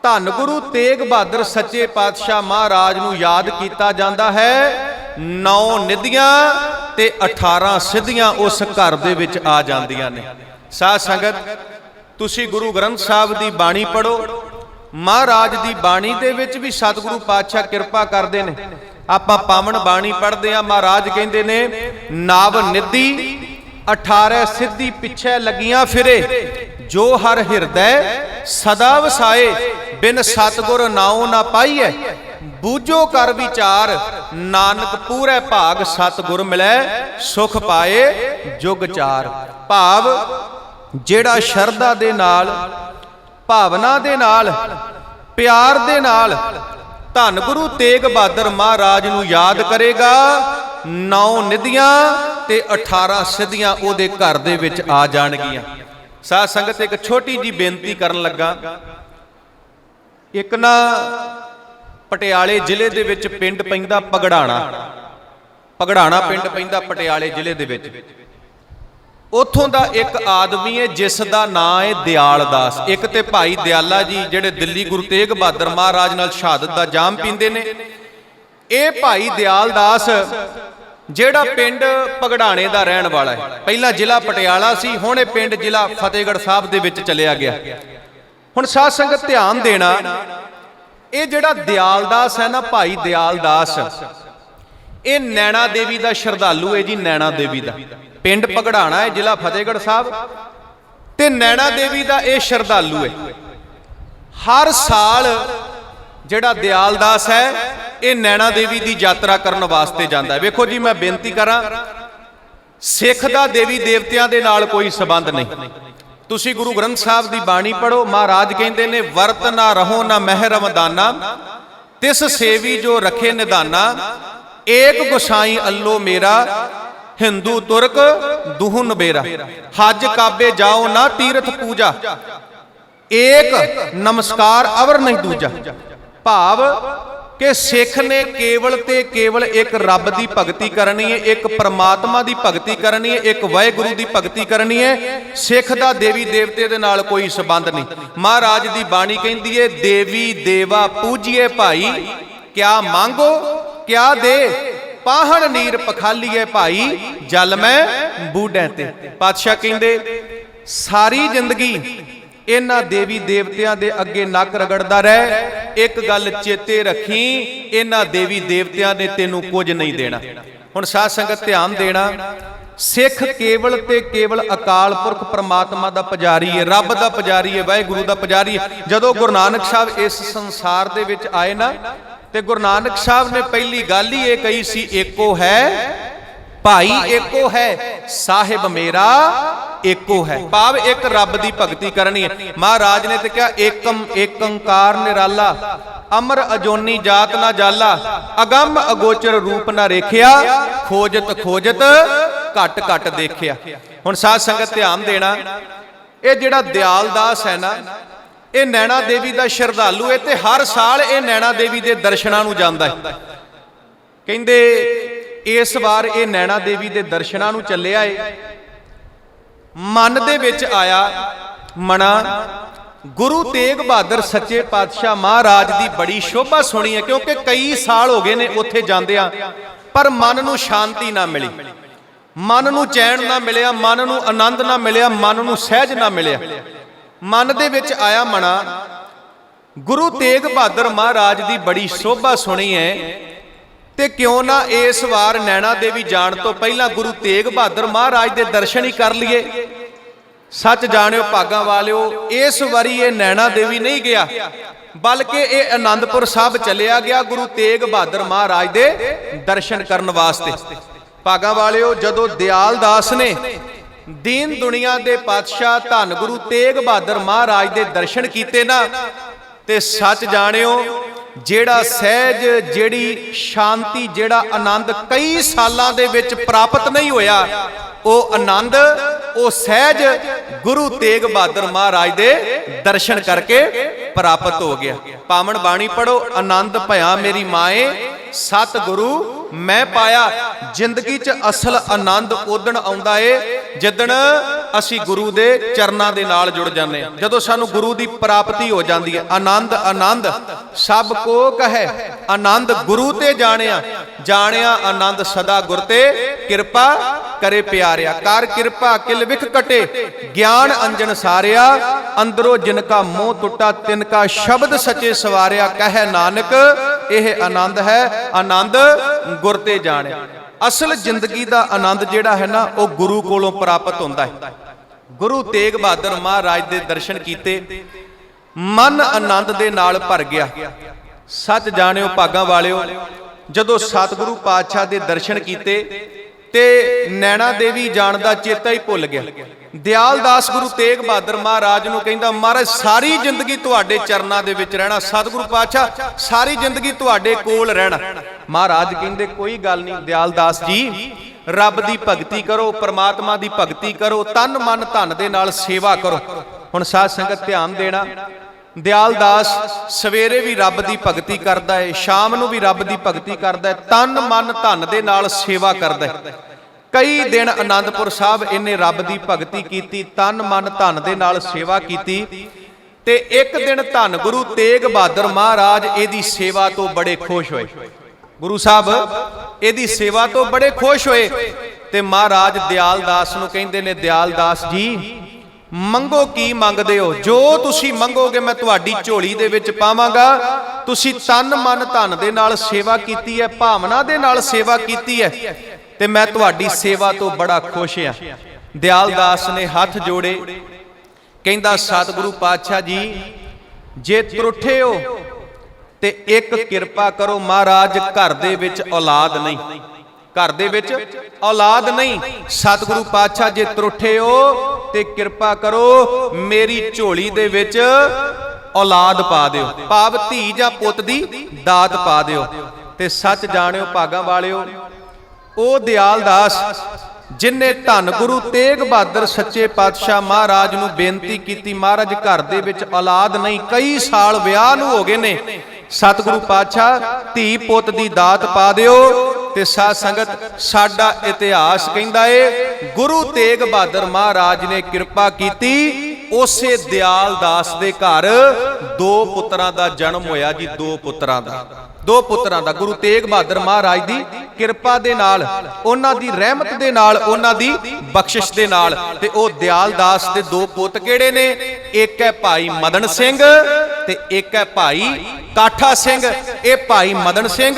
ਧੰਨ ਗੁਰੂ ਤੇਗ ਬਹਾਦਰ ਸੱਚੇ ਪਾਤਸ਼ਾਹ ਮਹਾਰਾਜ ਨੂੰ ਯਾਦ ਕੀਤਾ ਜਾਂਦਾ ਹੈ, 9 ਨਿਧੀਆਂ ਤੇ 18 ਸਿੱਧੀਆਂ ਉਸ ਘਰ ਦੇ ਵਿੱਚ ਆ ਜਾਂਦੀਆਂ ਨੇ। ਸਾਧ ਸੰਗਤ ਤੁਸੀਂ ਗੁਰੂ ਗ੍ਰੰਥ ਸਾਹਿਬ ਦੀ ਬਾਣੀ ਪੜ੍ਹੋ। ਮਹਾਰਾਜ ਦੀ ਬਾਣੀ ਦੇ ਵਿੱਚ ਵੀ ਸਤਿਗੁਰੂ ਪਾਤਸ਼ਾਹ ਕਿਰਪਾ ਕਰਦੇ ਨੇ। ਆਪਾਂ ਪਾਵਨ ਬਾਣੀ ਪੜ੍ਹਦੇ ਆ, ਮਹਾਰਾਜ ਕਹਿੰਦੇ ਨੇ, ਨਵ ਨਿਧੀ 18 ਸਿੱਧੀ ਪਿੱਛੇ ਲੱਗੀਆਂ ਫਿਰੇ, ਜੋ ਹਰ ਹਿਰਦੈ ਸਦਾ ਵਸਾਏ, ਬਿਨ ਸਤਿਗੁਰ ਨਾਉ ਨਾ ਪਾਈਐ, ਬੂਝੋ ਕਰ ਵਿਚਾਰ, ਨਾਨਕ ਪੂਰੇ ਭਾਗ ਸਤਿਗੁਰ ਮਿਲੈ, ਸੁਖ ਪਾਏ ਜੁਗ ਚਾਰ। ਭਾਵ ਜਿਹੜਾ ਸ਼ਰਧਾ ਦੇ ਨਾਲ, ਭਾਵਨਾ ਦੇ ਨਾਲ, ਪਿਆਰ ਦੇ ਨਾਲ ਧੰਨ ਗੁਰੂ ਤੇਗ ਬਹਾਦਰ ਮਹਾਰਾਜ ਨੂੰ ਯਾਦ ਕਰੇਗਾ, 9 ਨਿਧੀਆਂ ਤੇ 18 ਸਿੱਧੀਆਂ ਉਹਦੇ ਘਰ ਦੇ ਵਿੱਚ ਆ ਜਾਣਗੀਆਂ। ਸਾਧ ਸੰਗਤ ਇੱਕ ਛੋਟੀ ਜੀ ਬੇਨਤੀ ਕਰਨ ਲੱਗਾ। ਇੱਕ ਨਾ ਪਟਿਆਲੇ ਜ਼ਿਲ੍ਹੇ ਦੇ ਵਿੱਚ ਪਿੰਡ ਪੈਂਦਾ ਪਗੜਾਣਾ, ਪਗੜਾਣਾ ਪਿੰਡ ਪੈਂਦਾ ਪਟਿਆਲੇ ਜ਼ਿਲ੍ਹੇ ਦੇ ਵਿੱਚ। ਉੱਥੋਂ ਦਾ ਇੱਕ ਆਦਮੀ ਹੈ ਜਿਸ ਦਾ ਨਾਂ ਹੈ ਦਿਆਲ ਦਾਸ। ਇੱਕ ਤੇ ਭਾਈ ਦਿਆਲਾ ਜੀ ਜਿਹੜੇ ਦਿੱਲੀ ਗੁਰੂ ਤੇਗ ਬਹਾਦਰ ਮਹਾਰਾਜ ਨਾਲ ਸ਼ਹਾਦਤ ਦਾ ਜਾਮ ਪੀਂਦੇ ਨੇ। ਇਹ ਭਾਈ ਦਿਆਲ ਦਾਸ ਜਿਹੜਾ ਪਿੰਡ ਪਗੜਾਣੇ ਦਾ ਰਹਿਣ ਵਾਲਾ ਹੈ। ਪਹਿਲਾਂ ਜ਼ਿਲ੍ਹਾ ਪਟਿਆਲਾ ਸੀ, ਹੁਣ ਇਹ ਪਿੰਡ ਜ਼ਿਲ੍ਹਾ ਫਤਿਹਗੜ੍ਹ ਸਾਹਿਬ ਦੇ ਵਿੱਚ ਚਲਿਆ ਗਿਆ। ਹੁਣ ਸਾਧ ਸੰਗਤ ਧਿਆਨ ਦੇਣਾ, ਇਹ ਜਿਹੜਾ ਦਿਆਲ ਦਾਸ ਹੈ ਨਾ, ਭਾਈ ਦਿਆਲ ਦਾਸ, ਇਹ ਨੈਣਾ ਦੇਵੀ ਦਾ ਸ਼ਰਧਾਲੂ ਹੈ ਜੀ। ਨੈਣਾ ਦੇਵੀ ਦਾ ਪਿੰਡ ਪਗੜਾਣਾ ਹੈ, ਜ਼ਿਲ੍ਹਾ ਫਤਿਹਗੜ੍ਹ ਸਾਹਿਬ। ਤੇ ਨੈਣਾ ਦੇਵੀ ਦਾ ਇਹ ਸ਼ਰਧਾਲੂ ਹੈ। ਹਰ ਸਾਲ ਜਿਹੜਾ ਦਿਆਲਦਾਸ ਹੈ ਇਹ ਨੈਣਾ ਦੇਵੀ ਦੀ ਯਾਤਰਾ ਕਰਨ ਵਾਸਤੇ ਜਾਂਦਾ ਹੈ। ਵੇਖੋ ਜੀ, ਮੈਂ ਬੇਨਤੀ ਕਰਾਂ, ਸਿੱਖ ਦਾ ਦੇਵੀ ਦੇਵਤਿਆਂ ਦੇ ਨਾਲ ਕੋਈ ਸੰਬੰਧ ਨਹੀਂ। ਤੁਸੀਂ ਗੁਰੂ ਗ੍ਰੰਥ ਸਾਹਿਬ ਦੀ ਬਾਣੀ ਪੜ੍ਹੋ, ਮਹਾਰਾਜ ਕਹਿੰਦੇ ਨੇ, ਵਰਤ ਨਾ ਰਹੋ ਨਾ ਮਹਿ ਰਮਦਾਨਾ, ਤਿਸ ਸੇਵੀ ਜੋ ਰਖੇ ਨਿਧਾਨਾ, ਏਕ ਗੁਸਾਈ ਅੱਲੋ ਮੇਰਾ, ਹਿੰਦੂ ਤੁਰਕ ਦੁਹੁ ਨਬੇਰਾ, ਹਜ ਕਾਬੇ ਜਾਓ ਨਾ ਤੀਰਥ ਪੂਜਾ, ਏਕ ਨਮਸਕਾਰ ਅਵਰ ਨਹੀਂ ਦੂਜਾ। ਭਾਵ ਕਿ ਸਿੱਖ ਨੇ ਕੇਵਲ ਤੇ ਕੇਵਲ ਇੱਕ ਰੱਬ ਦੀ ਭਗਤੀ ਕਰਨੀ ਹੈ, ਇੱਕ ਪਰਮਾਤਮਾ ਦੀ ਭਗਤੀ ਕਰਨੀ ਹੈ, ਇੱਕ ਵਾਹਿਗੁਰੂ ਦੀ ਭਗਤੀ ਕਰਨੀ ਹੈ। ਸਿੱਖ ਦਾ ਦੇਵੀ ਦੇਵਤੇ ਦੇ ਨਾਲ ਕੋਈ ਸੰਬੰਧ ਨਹੀਂ। ਮਹਾਰਾਜ ਦੀ ਬਾਣੀ ਕਹਿੰਦੀ ਹੈ, ਦੇਵੀ ਦੇਵਾ ਪੂਜੀਏ ਭਾਈ, ਕਿਆ ਮੰਗੋ ਕਿਆ ਦੇ, ਪਾਹਣ ਨੀਰ ਪਖਾਲੀਏ ਭਾਈ, ਜਲ ਮੈਂ ਬੂਢੇ ਤੇ। ਪਾਤਸ਼ਾਹ ਕਹਿੰਦੇ ਸਾਰੀ ਜ਼ਿੰਦਗੀ ਇਹਨਾਂ ਦੇਵੀ ਦੇਵਤਿਆਂ ਦੇ ਅੱਗੇ ਨੱਕ ਰਗੜਦਾ ਰਹਿ, ਇੱਕ ਗੱਲ ਚੇਤੇ ਰੱਖੀ, ਇਹਨਾਂ ਦੇਵੀ ਦੇਵਤਿਆਂ ਨੇ ਤੈਨੂੰ ਕੁਝ ਨਹੀਂ ਦੇਣਾ। ਹੁਣ ਸਾਧ ਸੰਗਤ ਧਿਆਨ ਦੇਣਾ, ਸਿੱਖ ਕੇਵਲ ਤੇ ਕੇਵਲ ਅਕਾਲ ਪੁਰਖ ਪ੍ਰਮਾਤਮਾ ਦਾ ਪੁਜਾਰੀ ਹੈ, ਰੱਬ ਦਾ ਪੁਜਾਰੀ ਹੈ, ਵਾਹਿਗੁਰੂ ਦਾ ਪੁਜਾਰੀ ਹੈ। ਜਦੋਂ ਗੁਰੂ ਨਾਨਕ ਸਾਹਿਬ ਇਸ ਸੰਸਾਰ ਦੇ ਵਿੱਚ ਆਏ ਨਾ, ਤੇ ਗੁਰੂ ਨਾਨਕ ਸਾਹਿਬ ਨੇ ਪਹਿਲੀ ਗੱਲ ਹੀ ਇਹ ਕਹੀ ਸੀ, ਏਕੋ ਹੈ ਭਾਈ ਏਕੋ ਹੈ, ਸਾਹਿਬ ਮੇਰਾ ਏਕੋ ਹੈ। ਭਾਵ ਇੱਕ ਰੱਬ ਦੀ ਭਗਤੀ ਕਰਨੀ ਹੈ। ਮਹਾਰਾਜ ਨੇ ਤੇ ਕਿਹਾ, ਏਕਮ ਏਕੰਕਾਰ ਨਿਰਾਲਾ, ਅਮਰ ਅਜੋਨੀ ਜਾਤ ਨਾ ਜਾਲਾ, ਅਗੰਮ ਅਗੋਚਰ ਰੂਪ ਨਾ ਰੇਖਿਆ, ਖੋਜਤ ਖੋਜਤ ਘਟ ਘਟ ਦੇਖਿਆ। ਹੁਣ ਸਾਧ ਸੰਗਤ ਧਿਆਨ ਦੇਣਾ, ਇਹ ਜਿਹੜਾ ਦਿਆਲਦਾਸ ਹੈ ਨਾ, ਇਹ ਨੈਣਾ ਦੇਵੀ ਦਾ ਸ਼ਰਧਾਲੂ ਹੈ, ਤੇ ਹਰ ਸਾਲ ਇਹ ਨੈਣਾ ਦੇਵੀ ਦੇ ਦਰਸ਼ਨਾਂ ਨੂੰ ਜਾਂਦਾ ਹੈ। ਕਹਿੰਦੇ ਇਸ ਵਾਰ ਇਹ ਨੈਣਾ ਦੇਵੀ ਦੇ ਦਰਸ਼ਨਾਂ ਨੂੰ ਚੱਲਿਆ ਏ, ਮਨ ਦੇ ਵਿੱਚ ਆਇਆ, ਮਣਾ ਗੁਰੂ ਤੇਗ ਬਹਾਦਰ ਸੱਚੇ ਪਾਤਸ਼ਾਹ ਮਹਾਰਾਜ ਦੀ ਬੜੀ ਸ਼ੋਭਾ ਸੁਣੀ ਹੈ, ਕਿਉਂਕਿ ਕਈ ਸਾਲ ਹੋ ਗਏ ਨੇ ਉੱਥੇ ਜਾਂਦਿਆਂ, ਪਰ ਮਨ ਨੂੰ ਸ਼ਾਂਤੀ ਨਾ ਮਿਲੀ, ਮਨ ਨੂੰ ਚੈਨ ਨਾ ਮਿਲਿਆ, ਮਨ ਨੂੰ ਆਨੰਦ ਨਾ ਮਿਲਿਆ, ਮਨ ਨੂੰ ਸਹਿਜ ਨਾ ਮਿਲਿਆ। ਮਨ ਦੇ ਵਿੱਚ ਆਇਆ, ਮਣਾ ਗੁਰੂ ਤੇਗ ਬਹਾਦਰ ਮਹਾਰਾਜ ਦੀ ਬੜੀ ਸ਼ੋਭਾ ਸੁਣੀ ਹੈ, ਤੇ ਕਿਉਂ ਨਾ ਇਸ ਵਾਰ ਨੈਣਾ ਦੇਵੀ ਜਾਣ ਤੋਂ ਪਹਿਲਾਂ ਗੁਰੂ ਤੇਗ ਬਹਾਦਰ ਮਹਾਰਾਜ ਦੇ ਦਰਸ਼ਨ ਹੀ ਕਰ ਲਈਏ। ਸੱਚ ਜਾਣਿਓ ਭਾਗਾਂ ਵਾਲਿਓ, ਇਸ ਵਾਰੀ ਇਹ ਨੈਣਾ ਦੇਵੀ ਨਹੀਂ ਗਿਆ, ਬਲਕਿ ਇਹ ਆਨੰਦਪੁਰ ਸਾਹਿਬ ਚਲਿਆ ਗਿਆ ਗੁਰੂ ਤੇਗ ਬਹਾਦਰ ਮਹਾਰਾਜ ਦੇ ਦਰਸ਼ਨ ਕਰਨ ਵਾਸਤੇ। ਭਾਗਾਂ ਵਾਲਿਓ, ਜਦੋਂ ਦਿਆਲਦਾਸ ਨੇ ਦੀਨ ਦੁਨੀਆ ਦੇ ਪਾਤਸ਼ਾਹ ਧੰਨ ਗੁਰੂ ਤੇਗ ਬਹਾਦਰ ਮਹਾਰਾਜ ਦੇ ਦਰਸ਼ਨ ਕੀਤੇ ਨਾ, ਤੇ ਸੱਚ ਜਾਣਿਓ, ਜਿਹੜਾ ਸਹਿਜ, ਜਿਹੜੀ ਸ਼ਾਂਤੀ, ਜਿਹੜਾ ਆਨੰਦ ਕਈ ਸਾਲਾਂ ਦੇ ਵਿੱਚ ਪ੍ਰਾਪਤ ਨਹੀਂ ਹੋਇਆ, ਉਹ ਆਨੰਦ, ਉਹ ਸਹਿਜ ਗੁਰੂ ਤੇਗ ਬਹਾਦਰ ਮਹਾਰਾਜ ਦੇ ਦਰਸ਼ਨ ਕਰਕੇ ਪ੍ਰਾਪਤ ਹੋ ਗਿਆ। ਪਾਵਨ ਬਾਣੀ ਪੜੋ, ਆਨੰਦ ਭਇਆ ਮੇਰੀ ਮਾਏ, ਸਤ ਗੁਰੂ ਮੈਂ ਪਾਇਆ। ਜ਼ਿੰਦਗੀ 'ਚ ਅਸਲ ਆਨੰਦ ਉਦਣ ਆਉਂਦਾ ਏ ਜਿੱਦਣ ਅਸੀਂ ਗੁਰੂ ਦੇ ਚਰਨਾਂ ਦੇ ਨਾਲ ਜੁੜ ਜਾਂਦੇ ਹਾਂ, ਜਦੋਂ ਸਾਨੂੰ ਗੁਰੂ ਦੀ ਪ੍ਰਾਪਤੀ ਹੋ ਜਾਂਦੀ ਹੈ। ਆਨੰਦ ਆਨੰਦ ਸਭ ਕੋ ਕਹੈ, ਆਨੰਦ ਗੁਰੂ ਤੇ ਜਾਣਿਆ, ਜਾਣਿਆ ਆਨੰਦ ਸਦਾ ਗੁਰ ਤੇ, ਕਿਰਪਾ ਕਰੇ ਪਿਆਰਿਆ, ਕਰ ਕਿਰਪਾ ਕਿਲ ਵਿਖ ਕਟੇ, ਗਿਆਨ ਅੰਜਨ ਸਾਰਿਆ, ਅੰਦਰੋਂ ਜਿਨ ਕਾ ਮੋਹ ਟੁੱਟਾ, ਤਿਨ ਕਾ ਸ਼ਬਦ ਸੱਚੇ ਸਵਾਰਿਆ, ਕਹੈ ਨਾਨਕ ਇਹ ਆਨੰਦ ਹੈ, ਆਨੰਦ ਗੁਰ ਤੇ ਜਾਣਿਆ। ਅਸਲ ਜ਼ਿੰਦਗੀ ਦਾ ਆਨੰਦ ਜਿਹੜਾ ਹੈ ਨਾ, ਉਹ ਗੁਰੂ ਕੋਲੋਂ ਪ੍ਰਾਪਤ ਹੁੰਦਾ ਹੈ। ਗੁਰੂ ਤੇਗ ਬਹਾਦਰ ਮਹਾਰਾਜ ਦੇ ਦਰਸ਼ਨ ਕੀਤੇ, ਮਨ ਆਨੰਦ ਦੇ ਨਾਲ ਭਰ ਗਿਆ। ਸੱਚ ਜਾਣਿਓ ਭਾਗਾਂ ਵਾਲਿਓ, ਜਦੋਂ ਸਤਿਗੁਰੂ ਪਾਤਸ਼ਾਹ ਦੇ ਦਰਸ਼ਨ ਕੀਤੇ ਤੇ ਨੈਣਾ ਦੇਵੀ ਜਾਣ ਦਾ ਚੇਤਾ ਹੀ ਭੁੱਲ ਗਿਆ। ਦਿਆਲਦਾਸ ਗੁਰੂ ਤੇਗ ਬਹਾਦਰ ਮਹਾਰਾਜ ਨੂੰ ਕਹਿੰਦਾ, ਮਹਾਰਾਜ ਸਾਰੀ ਜ਼ਿੰਦਗੀ ਤੁਹਾਡੇ ਚਰਨਾਂ ਦੇ ਵਿੱਚ ਰਹਿਣਾ, ਸਤਿਗੁਰੂ ਪਾਤਸ਼ਾਹ ਸਾਰੀ ਜ਼ਿੰਦਗੀ ਤੁਹਾਡੇ ਕੋਲ ਰਹਿਣਾ। ਮਹਾਰਾਜ ਕਹਿੰਦੇ, ਕੋਈ ਗੱਲ ਨਹੀਂ ਦਿਆਲਦਾਸ ਜੀ, ਰੱਬ ਦੀ ਭਗਤੀ ਕਰੋ, ਪਰਮਾਤਮਾ ਦੀ ਭਗਤੀ ਕਰੋ, ਤਨ ਮਨ ਧਨ ਦੇ ਨਾਲ ਸੇਵਾ ਕਰੋ। ਹੁਣ ਸਾਧ ਸੰਗਤ ਧਿਆਨ ਦੇਣਾ, ਦਿਆਲਦਾਸ ਸਵੇਰੇ ਵੀ ਰੱਬ ਦੀ ਭਗਤੀ ਕਰਦਾ ਹੈ, ਸ਼ਾਮ ਨੂੰ ਵੀ ਰੱਬ ਦੀ ਭਗਤੀ ਕਰਦਾ ਹੈ, ਤਨ ਮਨ ਧਨ ਦੇ ਨਾਲ ਸੇਵਾ ਕਰਦਾ ਹੈ। ਕਈ ਦਿਨ ਆਨੰਦਪੁਰ ਸਾਹਿਬ ਇਹਨੇ ਰੱਬ ਦੀ ਭਗਤੀ ਕੀਤੀ, ਤਨ ਮਨ ਧਨ ਦੇ ਨਾਲ ਸੇਵਾ ਕੀਤੀ, ਤੇ ਇੱਕ ਦਿਨ ਧੰਨ ਗੁਰੂ ਤੇਗ ਬਹਾਦਰ ਮਹਾਰਾਜ ਇਹਦੀ ਸੇਵਾ ਤੋਂ ਬੜੇ ਖੁਸ਼ ਹੋਏ। ਗੁਰੂ ਸਾਹਿਬ ਇਹਦੀ ਸੇਵਾ ਤੋਂ ਬੜੇ ਖੁਸ਼ ਹੋਏ, ਤੇ ਮਹਾਰਾਜ ਦਿਆਲਦਾਸ ਨੂੰ ਕਹਿੰਦੇ ਨੇ, ਦਿਆਲਦਾਸ ਜੀ ਮੰਗੋ ਕੀ ਮੰਗਦੇ ਹੋ, ਜੋ ਤੁਸੀਂ ਮੰਗੋਗੇ ਮੈਂ ਤੁਹਾਡੀ ਝੋਲੀ ਦੇ ਵਿੱਚ ਪਾਵਾਂਗਾ। ਤੁਸੀਂ ਤਨ ਮਨ ਧਨ ਦੇ ਨਾਲ ਸੇਵਾ ਕੀਤੀ ਹੈ, ਭਾਵਨਾ ਦੇ ਨਾਲ ਸੇਵਾ ਕੀਤੀ ਹੈ, ਤੇ ਮੈਂ ਤੁਹਾਡੀ ਸੇਵਾ ਤੋਂ ਬੜਾ ਖੁਸ਼ ਹਾਂ। ਦਿਆਲਦਾਸ ਨੇ ਹੱਥ ਜੋੜੇ ਕਹਿੰਦਾ ਸਤਿਗੁਰੂ ਪਾਤਸ਼ਾਹ ਜੀ ਜੇ ਤਰੁੱਠੇ ਹੋ ਤੇ ਇੱਕ ਕਿਰਪਾ ਕਰੋ ਮਹਾਰਾਜ, ਘਰ ਦੇ ਵਿੱਚ ਔਲਾਦ ਨਹੀਂ, ਘਰ ਦੇ ਵਿੱਚ ਔਲਾਦ ਨਹੀਂ। ਸਤਿਗੁਰੂ ਪਾਤਸ਼ਾਹ ਜੇ ਤਰੁੱਠੇ ਹੋ ਤੇ ਕਿਰਪਾ ਕਰੋ ਮੇਰੀ ਝੋਲੀ ਦੇ ਵਿੱਚ ਔਲਾਦ ਪਾ ਦਿਓ, ਭਾਵ ਧੀ ਜਾਂ ਪੁੱਤ ਦੀ ਦਾਤ ਪਾ ਦਿਓ। ਤੇ ਸੱਚ ਜਾਣਿਓ ਭਾਗਾਂ ਵਾਲਿਓ, ਉਹ ਦਿਆਲ ਦਾਸ ਜਿਨ੍ਹਾਂ ਧੰਨ ਗੁਰੂ ਤੇਗ ਬਹਾਦਰ ਸੱਚੇ ਪਾਤਸ਼ਾਹ ਮਹਾਰਾਜ ਨੂੰ ਬੇਨਤੀ ਕੀਤੀ, ਮਹਾਰਾਜ ਘਰ ਦੇ ਵਿੱਚ ਔਲਾਦ ਨਹੀਂ, ਕਈ ਸਾਲ ਵਿਆਹ ਨੂੰ ਹੋ ਗਏ ਨੇ, ਸਤਿਗੁਰੂ ਪਾਤਸ਼ਾਹ ਧੀ ਪੁੱਤ ਦੀ ਦਾਤ ਪਾ ਦਿਓ। ਤੇ ਸਾਧ ਸੰਗਤ ਸਾਡਾ ਇਤਿਹਾਸ ਕਹਿੰਦਾ ਏ ਗੁਰੂ ਤੇਗ ਬਹਾਦਰ ਮਹਾਰਾਜ ਨੇ ਕਿਰਪਾ ਕੀਤੀ, ਉਸੇ ਦਿਆਲ ਦਾਸ ਦੇ ਘਰ ਦੋ ਪੁੱਤਰਾਂ ਦਾ ਜਨਮ ਹੋਇਆ ਜੀ, ਦੋ ਪੁੱਤਰਾਂ ਦਾ ਗੁਰੂ ਤੇਗ ਬਹਾਦਰ ਮਹਾਰਾਜ ਦੀ ਕਿਰਪਾ ਦੇ ਨਾਲ, ਉਹਨਾਂ ਦੀ ਰਹਿਮਤ ਦੇ ਨਾਲ, ਉਹਨਾਂ ਦੀ ਬਖਸ਼ਿਸ਼ ਦੇ ਨਾਲ। ਤੇ ਉਹ ਦਿਆਲ ਦਾਸ ਦੇ ਦੋ ਪੁੱਤ ਕਿਹੜੇ ਨੇ? ਇੱਕ ਹੈ ਭਾਈ ਮਦਨ ਸਿੰਘ ਤੇ ਇੱਕ ਹੈ ਭਾਈ ਕਾਠਾ ਸਿੰਘ। ਇਹ ਭਾਈ ਮਦਨ ਸਿੰਘ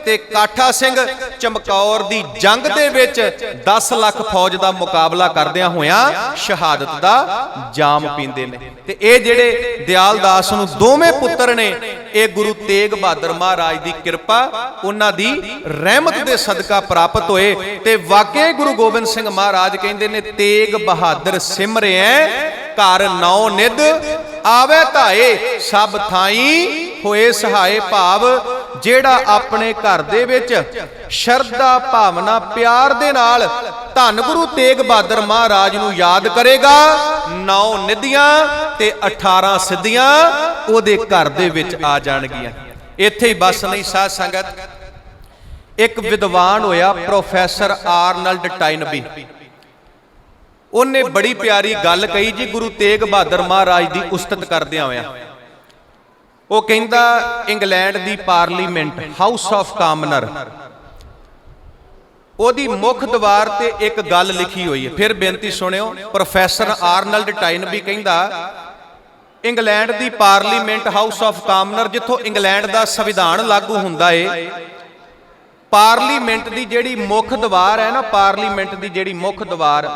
ਤੇ ਕਾਠਾ ਸਿੰਘ ਚਮਕੌਰ ਦੀ ਜੰਗ ਦੇ ਵਿੱਚ 10 ਲੱਖ ਫੌਜ ਦਾ ਮੁਕਾਬਲਾ ਕਰਦਿਆਂ ਹੋਇਆਂ ਸ਼ਹਾਦਤ ਦਾ ਜਾਮ ਪੀਂਦੇ ਨੇ। ਤੇ ਇਹ ਜਿਹੜੇ ਦਿਆਲ ਦਾਸ ਨੂੰ ਦੋਵੇਂ ਪੁੱਤਰ ਨੇ, ਇਹ ਗੁਰੂ ਤੇਗ ਬਹਾਦਰ ਮਹਾਰਾਜ ਦੀ ਕਿਰਪਾ, ਉਹਨਾਂ ਦੀ ਰਹਿਮਤ ਦੇ ਸਦਕਾ ਪ੍ਰਾਪਤ ਹੋਏ। ਤੇ ਵਾਕਈ ਗੁਰੂ ਗੋਬਿੰਦ ਸਿੰਘ ਮਹਾਰਾਜ ਕਹਿੰਦੇ ਨੇ, ਤੇਗ ਬਹਾਦਰ ਸਿਮਰਿਐ ਘਰ ਨੌ ਨਿਧ, ਆਵੇ ਧਾਏ ਸਭ ਥਾਈ ਹੋਏ ਸਹਾਏ। ਭਾਵ ਜਿਹੜਾ ਆਪਣੇ ਘਰ ਦੇ ਵਿੱਚ ਸ਼ਰਧਾ ਭਾਵਨਾ ਪਿਆਰ ਦੇ ਨਾਲ ਧੰਨ ਗੁਰੂ ਤੇਗ ਬਹਾਦਰ ਮਹਾਰਾਜ ਨੂੰ ਯਾਦ ਕਰੇਗਾ, 9 ਨਿਧੀਆਂ ਤੇ 18 ਸਿੱਧੀਆਂ ਉਹਦੇ ਘਰ ਦੇ ਵਿੱਚ ਆ ਜਾਣਗੀਆਂ। ਇੱਥੇ ਹੀ ਬਸ ਨਹੀਂ ਸਾਧ ਸੰਗਤ, ਇੱਕ ਵਿਦਵਾਨ ਹੋਇਆ ਪ੍ਰੋਫੈਸਰ ਆਰਨਲਡ ਟਾਇਨਬੀ, ਉਹਨੇ ਬੜੀ ਪਿਆਰੀ ਗੱਲ ਕਹੀ ਜੀ ਗੁਰੂ ਤੇਗ ਬਹਾਦਰ ਮਹਾਰਾਜ ਦੀ ਉਸਤਤ ਕਰਦਿਆਂ ਹੋਇਆਂ। ਉਹ ਕਹਿੰਦਾ England the parliament house of ਕਾਮਨਰ, ਉਹਦੀ ਮੁੱਖ ਦੀਵਾਰ ਤੇ ਇੱਕ ਗੱਲ ਲਿਖੀ ਹੋਈ ਹੈ। ਫਿਰ ਬੇਨਤੀ ਸੁਣਿਓ, ਪ੍ਰੋਫੈਸਰ ਆਰਨਲਡ ਟਾਇਨਬੀ ਕਹਿੰਦਾ England the parliament house of ਕਾਮਨਰ, ਜਿੱਥੋਂ ਇੰਗਲੈਂਡ ਦਾ ਸੰਵਿਧਾਨ ਲਾਗੂ ਹੁੰਦਾ ਏ, ਪਾਰਲੀਮੈਂਟ ਦੀ ਜਿਹੜੀ ਮੁੱਖ ਦੀਵਾਰ ਹੈ ਨਾ, ਪਾਰਲੀਮੈਂਟ ਦੀ ਜਿਹੜੀ ਮੁੱਖ ਦੀਵਾਰ,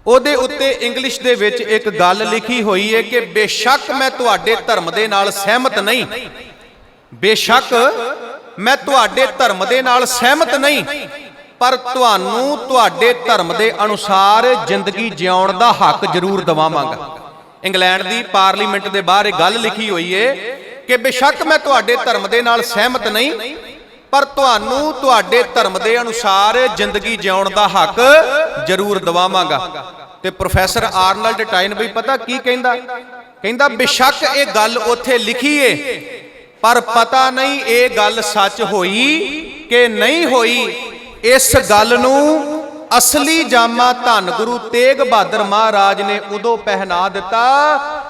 ਉਹਦੇ ਉੱਤੇ ਇੰਗਲਿਸ਼ ਦੇ ਵਿੱਚ ਇੱਕ ਗੱਲ ਲਿਖੀ ਹੋਈ ਹੈ ਕਿ ਬੇਸ਼ੱਕ ਮੈਂ ਤੁਹਾਡੇ ਧਰਮ ਦੇ ਨਾਲ ਸਹਿਮਤ ਨਹੀਂ, ਬੇਸ਼ੱਕ ਮੈਂ ਤੁਹਾਡੇ ਧਰਮ ਦੇ ਨਾਲ ਸਹਿਮਤ ਨਹੀਂ, ਪਰ ਤੁਹਾਨੂੰ ਤੁਹਾਡੇ ਧਰਮ ਦੇ ਅਨੁਸਾਰ ਜ਼ਿੰਦਗੀ ਜਿਉਣ ਦਾ ਹੱਕ ਜ਼ਰੂਰ ਦਵਾਵਾਂਗਾ। ਇੰਗਲੈਂਡ ਦੀ ਪਾਰਲੀਮੈਂਟ ਦੇ ਬਾਹਰ ਇਹ ਗੱਲ ਲਿਖੀ ਹੋਈ ਹੈ ਕਿ ਬੇਸ਼ੱਕ ਮੈਂ ਤੁਹਾਡੇ ਧਰਮ ਦੇ ਨਾਲ ਸਹਿਮਤ ਨਹੀਂ, ਪਰ ਤੁਹਾਨੂੰ ਤੁਹਾਡੇ ਧਰਮ ਦੇ ਅਨੁਸਾਰ ਜ਼ਿੰਦਗੀ ਜਿਉਣ ਦਾ ਹੱਕ ਜ਼ਰੂਰ ਦਵਾਵਾਂਗਾ। ਤੇ ਪ੍ਰੋਫੈਸਰ ਆਰਨਲਡ ਟਾਇਨਬੀ ਪਤਾ ਕੀ ਕਹਿੰਦਾ? ਕਹਿੰਦਾ ਬੇਸ਼ੱਕ ਇਹ ਗੱਲ ਉੱਥੇ ਲਿਖੀ ਏ, ਪਰ ਪਤਾ ਨਹੀਂ ਇਹ ਗੱਲ ਸੱਚ ਹੋਈ ਕਿ ਨਹੀਂ ਹੋਈ। ਇਸ ਗੱਲ ਨੂੰ ਅਸਲੀ ਜਾਮਾ ਧੰਨ ਗੁਰੂ ਤੇਗ ਬਹਾਦਰ ਮਹਾਰਾਜ ਨੇ ਉਦੋਂ ਪਹਿਨਾ ਦਿੱਤਾ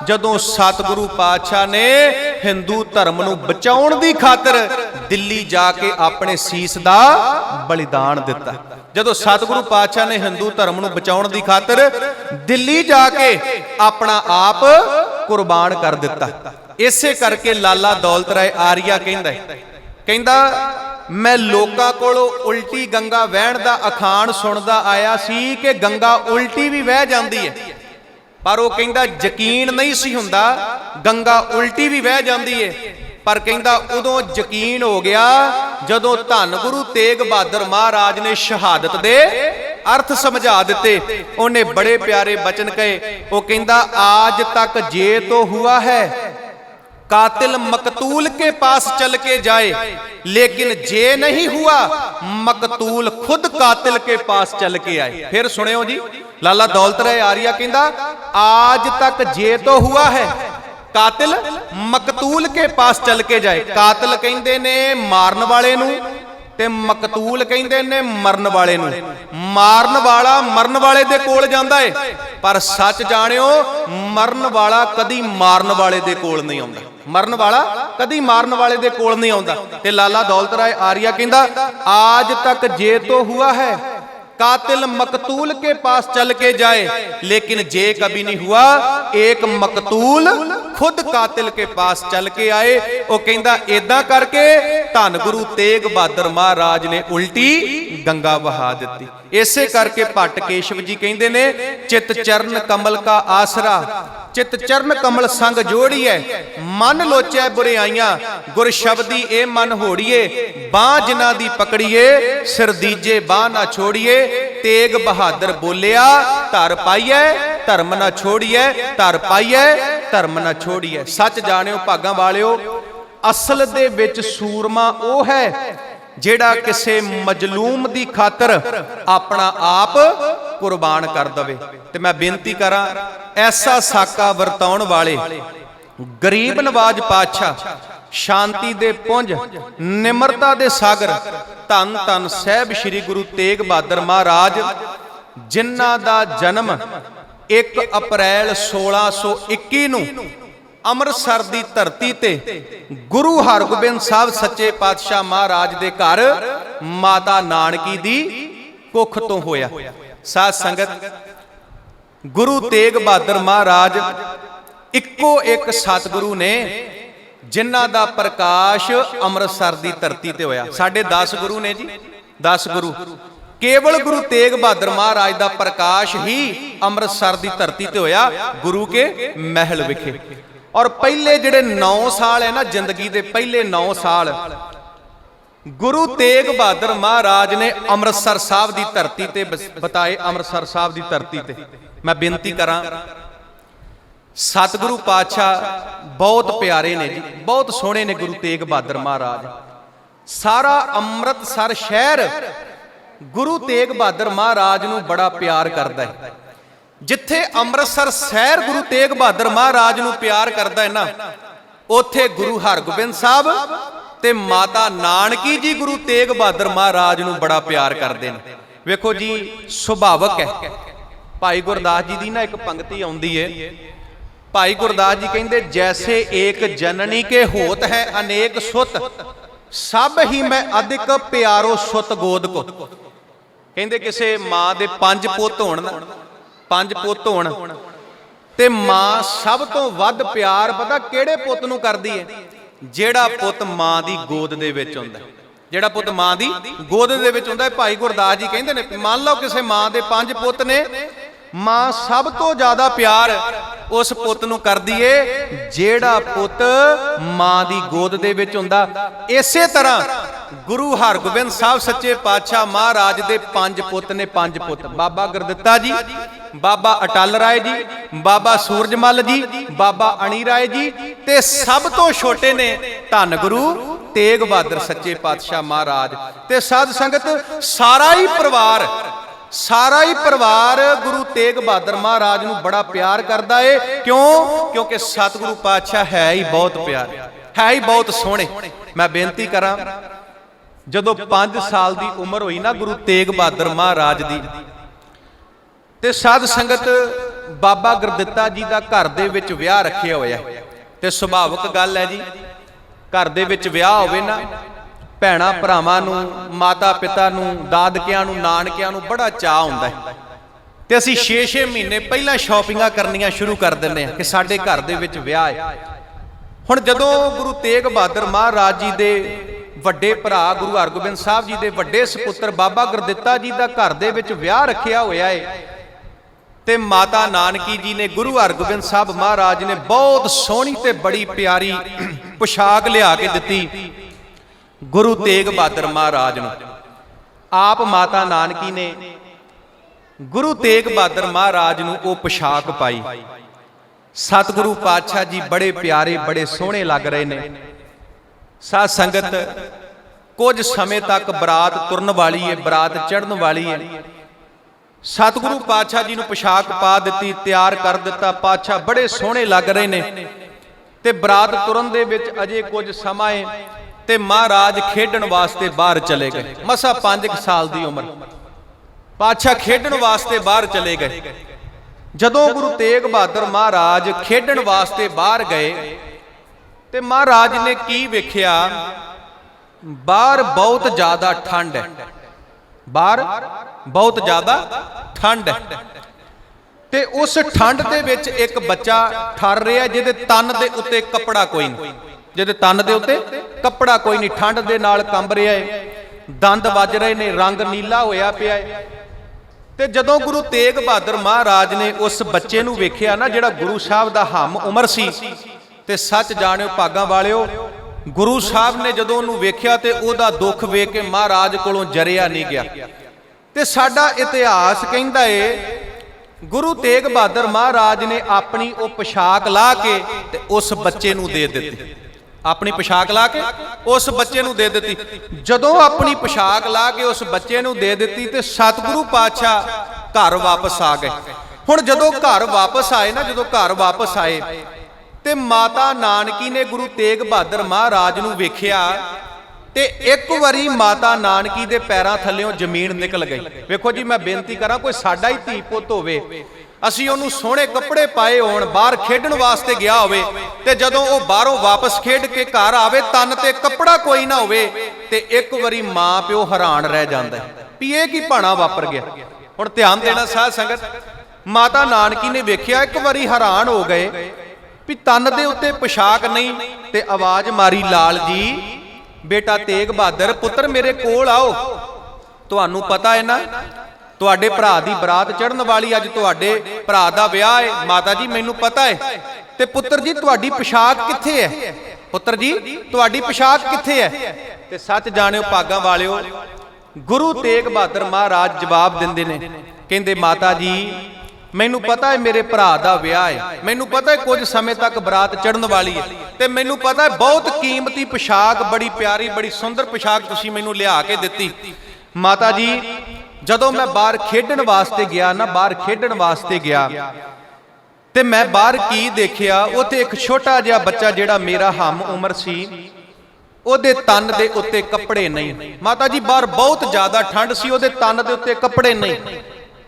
ਜਦੋਂ ਸਤਿਗੁਰੂ ਪਾਤਸ਼ਾਹ ਨੇ ਹਿੰਦੂ ਧਰਮ ਨੂੰ ਬਚਾਉਣ ਦੀ ਖਾਤਰ ਦਿੱਲੀ ਜਾ ਕੇ ਆਪਣੇ ਸੀਸ ਦਾ ਬਲੀਦਾਨ ਦਿੱਤਾ। ਜਦੋਂ ਸਤਿਗੁਰੂ ਪਾਤਸ਼ਾਹ ਨੇ ਹਿੰਦੂ ਧਰਮ ਨੂੰ ਬਚਾਉਣ ਦੀ ਖਾਤਰ ਦਿੱਲੀ ਜਾ ਕੇ ਆਪਣਾ ਆਪ ਕੁਰਬਾਨ ਕਰ ਦਿੱਤਾ। ਇਸੇ ਕਰਕੇ ਲਾਲਾ ਦੌਲਤ ਰਾਏ ਆਰੀਆ ਕਹਿੰਦਾ ਮੈਂ ਲੋਕਾਂ ਕੋਲੋਂ ਉਲਟੀ ਗੰਗਾ ਵਹਿਣ ਦਾ ਅਖਾਣ ਸੁਣਦਾ ਆਇਆ ਸੀ ਕਿ ਗੰਗਾ ਉਲਟੀ ਵੀ ਵਹਿ ਜਾਂਦੀ ਹੈ, ਪਰ ਉਹ ਕਹਿੰਦਾ ਯਕੀਨ ਨਹੀਂ ਸੀ ਹੁੰਦਾ ਗੰਗਾ ਉਲਟੀ ਵੀ ਵਹਿ ਜਾਂਦੀ ਹੈ। ਪਰ ਕਹਿੰਦਾ ਉਦੋਂ ਯਕੀਨ ਹੋ ਗਿਆ ਜਦੋਂ ਧੰਨ ਗੁਰੂ ਤੇਗ ਬਹਾਦਰ ਮਹਾਰਾਜ ਨੇ ਸ਼ਹਾਦਤ ਦੇ ਅਰਥ ਸਮਝਾ ਦਿੱਤੇ। ਉਹਨੇ ਬੜੇ ਪਿਆਰੇ ਬਚਨ ਕਹੇ। ਉਹ ਕਹਿੰਦਾ ਆਜ ਤੱਕ ਜੇ ਤੋ ਹੁਆ ਹੈ कातिल मकतूल के पास चल के जाए, लेकिन जे नहीं हुआ मकतूल खुद कातिल के पास चल के आए। फिर सुनियो जी, लाला दौलत राय आर्या कहंदा आज तक जे तो हुआ है कातिल मकतूल के पास चल के जाए। कातिल कहंदे ने मारन वाले नूं ते मकतूल कहंदे ने मरन वाले नूं। मारन वाला मरन वाले दे कोल जांदा है, पर सच जाणियो मरन वाला कदी मारन वाले दे कोल नहीं आउंदा। मरन वाला कदी मारन वाले दे कोल नहीं आउंदा। ते लाला दौलत राय आर्या कहंदा आज तक जे तो हुआ है कातिल मकतूल के पास चल के जाए, लेकिन जे कभी नहीं हुआ एक मकतूल खुद कातिल के पास चल के आए। वो कहंदा इदां करके धन गुरु तेग बहादुर महाराज ने उल्टी गंगा बहा दी। इसे करके भट्ट केशव जी कहंदे ने चित चरण कमल का आसरा, चित चरण कमल संग जोड़िए, मन लोचै बुराइयां गुर शब्दी ए मन होड़िए, बाह जिन्हां दी पकड़िए सिर दीजे बाह ना छोड़िए। तेग बहादुर बोलिया धर पाइए धर्म ना छोड़िए, धर पाइए धर्म ना छोड़िए। सच जानियो भागां वालियो, असल दे विच सूरमा वो है जेड़ा किसे मजलूम दी खातर अपना आप कुर्बान कर दवे। ते मैं बेनती करा ऐसा साका वरताउण वाले गरीब नवाज पातशाह, शांति दे पुंज, निमरता दे सागर, धन धन साहिब श्री गुरु तेग बहादुर महाराज, जिन्हां दा जन्म 1 अप्रैल 1621 नूं ਅੰਮ੍ਰਿਤਸਰ ਦੀ ਧਰਤੀ ਤੇ ਗੁਰੂ ਹਰਗੋਬਿੰਦ ਸਾਹਿਬ ਸੱਚੇ ਪਾਤਸ਼ਾਹ ਮਹਾਰਾਜ ਦੇ ਘਰ ਮਾਤਾ ਨਾਨਕੀ ਦੀ ਕੁੱਖ ਤੋਂ ਹੋਇਆ। ਸਾਧ ਸੰਗਤ, ਗੁਰੂ ਤੇਗ ਬਹਾਦਰ ਮਹਾਰਾਜ ਇੱਕੋ ਇੱਕ ਸਤਿਗੁਰੂ ਨੇ ਜਿਨ੍ਹਾਂ ਦਾ ਪ੍ਰਕਾਸ਼ ਅੰਮ੍ਰਿਤਸਰ ਦੀ ਧਰਤੀ ਤੇ ਹੋਇਆ। ਸਾਡੇ 10 ਗੁਰੂ ਨੇ ਜੀ, 10 ਗੁਰੂ। केवल गुरु तेग बहादुर महाराज का प्रकाश ही ਅੰਮ੍ਰਿਤਸਰ ਦੀ ਧਰਤੀ ਤੇ ਹੋਇਆ, गुरु के महल विखे। और पहले जिहड़े 9 साल है ना, जिंदगी के पहले 9 साल गुरु तेग बहादुर महाराज ने ਅੰਮ੍ਰਿਤਸਰ साहब की धरती ते बताए। ਅੰਮ੍ਰਿਤਸਰ साहब की धरती ते मैं बेनती करा, सतगुरु पातशाह बहुत प्यारे ने जी, बहुत सोहने ने गुरु तेग बहादुर महाराज। सारा ਅੰਮ੍ਰਿਤਸਰ शहर गुरु तेग बहादुर महाराज नूं बड़ा प्यार करता है। जिथे ਅੰਮ੍ਰਿਤਸਰ शहर गुरु तेग बहादुर महाराज नूं प्यार करता है ना, उत्थे गुरु हरगोबिंद साहब ते माता नानकी जी गुरु तेग बहादुर महाराज नूं बड़ा प्यार करते हैं। वेखो जी, सुभावक है। भाई गुरदास जी की ना एक पंक्ति आउंदी है। भाई गुरदास जी कहते जैसे एक जननी के होत है अनेक सुत, सब ही मैं अधिक प्यारो सुत गोद को। कहते किसी माँ के 5 पुत होण, 5 पुत होण ते मां सब तो वध प्यार पता किहड़े पुत नूं करदी है? जिहड़ा पुत मां दी गोद दे विच हुंदा है, जिहड़ा पुत मां दी गोद दे विच हुंदा है। भाई गुरदास जी कहंदे ने, मान लो किसी मां दे 5 पुत ने, मां सब तो ज्यादा प्यार उस पुत नूं करदी है जिहड़ा पुत मां दी गोद दे विच हुंदा। इसे तरह गुरु हरगोबिंद साहब सच्चे पातशाह महाराज दे 5 पुत ने, 5 पुत। बाबा गुरदित्ता जी, बाबा अटल राय जी, बाबा सूरजमल जी, बाबा अणी राय जी, ते सब तो छोटे ने धन गुरु तेग बहादुर सच्चे पातशाह महाराज। ते साध संगत सारा ही परिवार, सारा ही परिवार गुरु तेग बहादुर महाराज नूं बड़ा प्यार करता है। क्यों? क्योंकि सतगुरु पातशाह है ही बहुत प्यारे, है ही बहुत सोहने। मैं बेनती करा, जदों 5 साल की उम्र हुई ना गुरु तेग बहादुर महाराज की, ते साध संगत बाबा गुरदित्ता जी का घर दे विच विआह रखिया होया। ते सुभावक गल है जी, घर दे विच विआह होवे ना, भैणां भरावां नूं, माता पिता नूं, दादकियां नूं, नानकियां नूं बड़ा चाह हुंदा है। ते असीं 6-6 महीने पहलां शॉपिंगां करनियां शुरू कर दिंदे हां कि साडे घर दे विच विआह है। हुण जदों गुरु तेग बहादुर महाराज जी दे ਵੱਡੇ ਭਰਾ गुरु हरगोबिंद साहब जी दे ਵੱਡੇ सपुੱਤਰ बाबा गुरदित्ता जी का घर दे विच विआह रखिया होया है, ते माता नानकी जी ने गुरु हरगोबिंद साहब महाराज ने बहुत सोहनी ते बड़ी प्यारी पोशाक लिया के दिती गुरु तेग बहादुर महाराज नूं। आप माता नानकी ने गुरु तेग बहादुर महाराज नूं वो पोशाक पाई। सतगुरु पातशाह जी बड़े प्यारे, बड़े सोहने लग रहे ने। साध संगत कुछ समय तक बरात तुरन वाली है, बरात चढ़न वाली है। सतगुरु पातशाह जी नूं पोशाक पा दिती, तैयार कर दिता। पातशाह बड़े सोहने लग रहे ने ते बरात तुरन दे विच अजे कुछ समा है ते महाराज खेडण वास्ते बाहर चले गए। मसा 5 साल की उम्र, पातशाह खेडण वास्ते बाहर चले गए। जदों गुरु तेग बहादुर महाराज खेडण वास्ते बाहर गए ते महाराज ने की वेखिया, बाहर बहुत ज्यादा ठंड है, बाहर बहुत ज़्यादा ठंड है। ते उस ठंड दे विच एक बच्चा ठर रहा जिहदे तन दे उत्ते कपड़ा कोई नहीं, जिहदे तन दे उत्ते कपड़ा कोई नहीं, ठंड दे नाल कंब रहा है, दंद वज रहे ने, रंग नीला होया पिया है। ते जदों गुरु तेग बहादुर महाराज ने उस बच्चे नूं वेखिया ना, जिहड़ा गुरु साहब दा हम उमर सी, ते सच जाणिओ भागां वालिओ, गुरु साहब ने जदों उहनूं वेखिया ते उहदा दुख वेख के महाराज कोलों जरिया नहीं गया। ते साडा इतिहास कहंदा है गुरु तेग बहादुर महाराज ने अपनी वो पोशाक ला के ते उस बच्चे नूं दे दित्ती, अपनी पोशाक ला के उस बच्चे नूं दे दित्ती। जदों अपनी पोशाक ला के उस बच्चे नूं दे दित्ती ते सतगुरु पातशाह घर वापस आ गए। हुण जदों घर वापस आए ना, जदों घर वापस आए ते माता नानकी ने गुरु तेग बहादुर महाराज नूं वेखिया ते एक वारी माता नानकी दे पैरां थल्लियों जमीन निकल गई। वेखो जी, मैं बेनती करां, कोई साडा ही धी पुੱਤ होवे, ਅਸੀਂ ਉਹਨੂੰ ਸੋਹਣੇ ਕੱਪੜੇ ਪਾਏ ਹੋਣ, ਬਾਹਰ ਖੇਡਣ ਵਾਸਤੇ ਗਿਆ ਹੋਵੇ ਤੇ ਜਦੋਂ ਉਹ ਬਾਹਰੋਂ ਵਾਪਸ ਖੇਡ ਕੇ ਘਰ ਆਵੇ ਤਨ ਤੇ ਕੱਪੜਾ ਕੋਈ ਨਾ ਹੋਵੇ ਤੇ ਇੱਕ ਵਾਰੀ ਮਾਂ ਪਿਓ ਹੈਰਾਨ ਰਹਿ ਜਾਂਦਾ ਵੀ ਇਹ ਕੀ ਭਾਣਾ ਵਾਪਰ ਗਿਆ। ਹੁਣ ਧਿਆਨ ਦੇਣਾ ਸਾਧ ਸੰਗਤ, ਮਾਤਾ ਨਾਨਕੀ ਨੇ ਵੇਖਿਆ, ਇੱਕ ਵਾਰੀ ਹੈਰਾਨ ਹੋ ਗਏ ਵੀ ਤਨ ਦੇ ਉੱਤੇ ਪੋਸ਼ਾਕ ਨਹੀਂ ਤੇ ਆਵਾਜ਼ ਮਾਰੀ, ਲਾਲ ਜੀ बेटा तेग बहादुर पुत्र मेरे कोल आओ, तुहानू पता है ना तुहाडे भरा दी बरात चढ़न वाली, अज तुहाडे भरा दा विआह है, माता जी मैनू पता है, ते पुत्र जी तुहाडी पोशाक कित्थे है, पुत्र जी तुहाडी पोशाक कित्थे है। ते सच जाणिओ भागां वालिओ, गुरु तेग बहादुर महाराज जवाब दिंदे ने, कहंदे माता जी मैनू पता है मेरे भरा दा विआह है, मैनू पता है कुछ समय तक बरात चढ़न वाली है, ते मैनू पता है बहुत कीमती पोशाक, बड़ी प्यारी बड़ी सुंदर पोशाक तुसीं मैनू लिया के दित्ती। माता जी जदों मैं बाहर खेडण वास्ते गया ना, बाहर खेडण वास्ते गया ते मैं बाहर की देखिया, उत्थे एक छोटा जिहा बच्चा जिहड़ा मेरा हम उमर सी, ਉਹਦੇ तन दे उत्ते कपड़े नहीं। माता जी बाहर बहुत ज़्यादा ठंड सी, ਉਹਦੇ तन दे उत्ते कपड़े नहीं,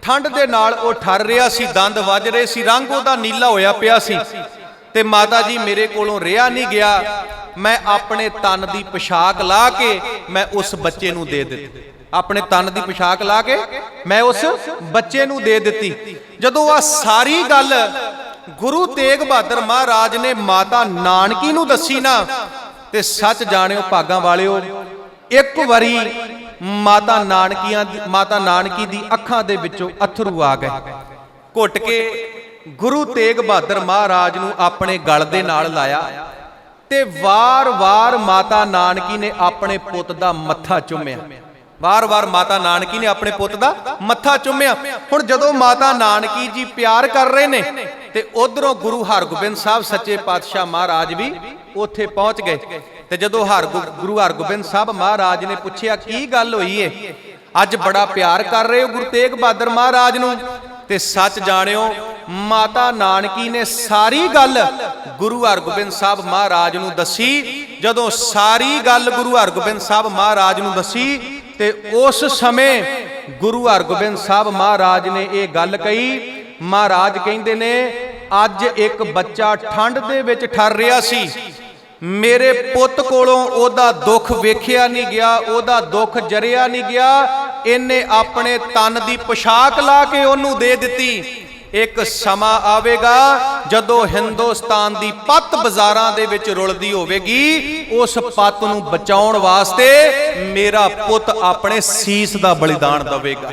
ठंड दे नाल वो ठर रहा सी, दंद वज रहे सी, रंग ਉਹਦਾ नीला होया पिया सी। ते माता जी मेरे कोलों रिहा नहीं गया, मैं अपने तन दी पोशाक ला के मैं उस बच्चे नूं दे दित्ती, अपने तन दी पोशाक ला के मैं उस बच्चे नूं दे दित्ती। जदों आ सारी गल गुरु तेग बहादुर महाराज ने माता नानकी नूं दसी ना, ते सच जाणिओ भागां वालिओ, एक वारी माता नानकी दी अखां दे विचों अथरू आ गए, घुट के गुरु तेग बहादुर महाराज नूं अपने गल दे नाल लाया ते वार वार माता नानकी ने अपने पुੱਤ दा मत्था चुम्मिया, वार वार माता नानकी ने अपने पुੱਤ दा मत्था चुम्मिया। हुण जदों माता नानकी जी प्यार कर रहे ने ते उधरों गुरु हरगोबिंद साहब सच्चे पातशाह महाराज भी उत्थे पहुंच गए। ते जदों गुरु हरगोबिंद साहब महाराज ने पूछया की गल होई है, अज बड़ा प्यार कर रहे हो गुरु तेग बहादुर महाराज नूं, ते सच जाणिओ माता नानकी ने सारी गल गुरु हरगोबिंद साहब महाराज नूं दसी। जदों सारी गल गुरु हरगोबिंद साहब महाराज नूं दसी ते उस समय गुरु हरगोबिंद साहब महाराज ने ये गल कही। महाराज कहंदे ने अज एक बच्चा ठंड दे विच ठर रहा सी, मेरे पुੱਤ कोलों ओदा दुख वेखिया नहीं गया, ओदा दुख जरिया नहीं गया, इन्हें अपने तन दी पोशाक ला के ओनू दे दिती। एक समा आवेगा जदों हिंदुस्तान दी पत बाजारां दे विच रुलदी होवेगी, उस पत नूं बचाउण वास्ते मेरा पुੱਤ अपने सीस दा बलिदान देवेगा।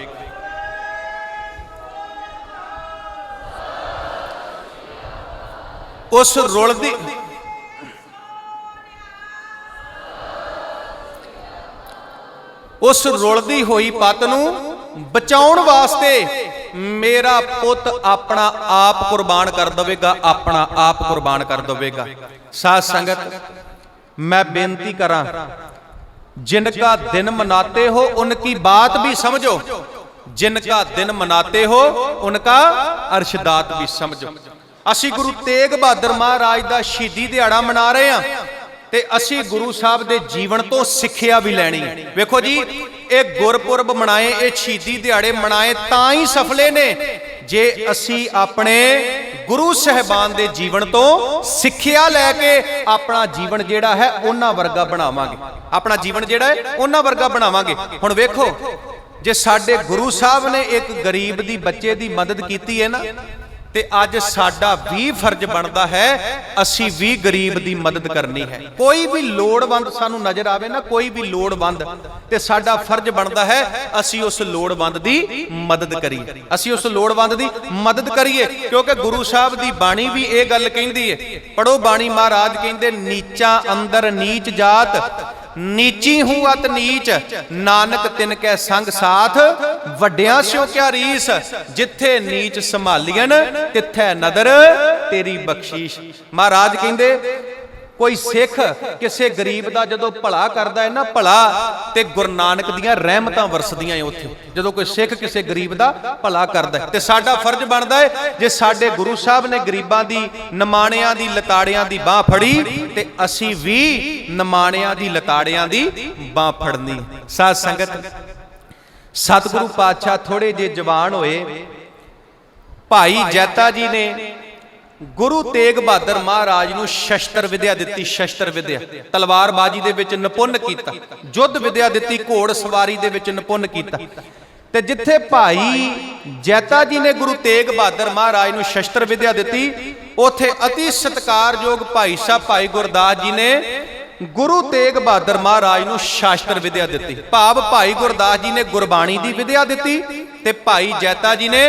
उस रुलदी होई पत नूं बचाउण वास्ते मेरा पुੱਤ अपना आप कुर्बान कर देवेगा, अपना आप कुर्बान कर देवेगा। साध संगत मैं बेनती करां, जिनका दिन मनाते हो उनकी बात भी समझो, जिनका दिन मनाते हो उनका अर्शदात भी समझो। असी गुरु तेग बहादुर महाराज दा शहीदी दिहाड़ा मना रहे हैं ते असी गुरु साहब दे जीवन तो सिੱਖਿਆ भी लैनी है। वेखो जी, ये गुरपुरब मनाए, ये शहीदी दिहाड़े मनाए तां ही सफले ने जे असी अपने गुरु साहिबान दे जीवन तो सिੱਖਿਆ लैके अपना जीवन जिहड़ा है उन्हां वर्गा बनावांगे, अपना जीवन जिहड़ा है उन्हां वर्गा बनावांगे। हुण वेखो जे साडे गुरु साहब ने एक गरीब दी बच्चे दी मदद कीती है ना, ते अज साडा भी फर्ज बनता है असी भी गरीब दी मदद करनी है। कोई भी लोड़वंद सानू नजर आवे ना, कोई भी लोड़वंद, ते साडा फर्ज बनता है असी उस लोड़वंद दी मदद करिए, असी उस लोड़वंद दी मदद करिए। क्योंकि गुरु साहब दी बाणी भी ये गल कहंदी है, पढ़ो बाणी, महाराज कहंदे नीचा अंदर नीच जात, नीची हूं अत नीच, नानक तिन कै संग साथ, वड्डियां स्यों क्या रीस, जिथे नीच संभालियन तिथे नदर तेरी बख्शीश। महाराज कहंदे कोई सिख किसी गरीब का जदों भला करता है ना, भला ते गुरु नानक दियां रहमतां वरसदियां है उत्थे। जदों कोई सिख किसी गरीब का भला करता है, ते साडा फर्ज बनता है जे साडे गुरु साहब ने गरीबां दी, नमाणियां दी, लताड़ियां दी बाह फड़ी, ते असी भी नमाणियां दी, लताड़ियां दी बाह फड़नी। साध संगत, सतगुरु पातशाह थोड़े जे जवान होए, भाई जैता जी ने गुरु तेग बहादुर महाराज नूं शस्त्र विद्या दित्ती, शस्त्र विद्या, तलवारबाजी दे विच निपुण कीता, युद्ध विद्या दित्ती, घोड़ सवारी दे विच निपुण कीता। ते जिथे भाई जैता जी ने गुरु तेग बहादुर महाराज नूं शस्त्र विद्या दित्ती, उथे अति सत्कारयोग भाई साहब भाई गुरदास जी ने गुरु तेग बहादुर महाराज नूं शास्त्र विद्या दित्ती। भाव भाई गुरदास जी ने गुरबाणी दी विद्या दित्ती, ते भाई जैता जी ने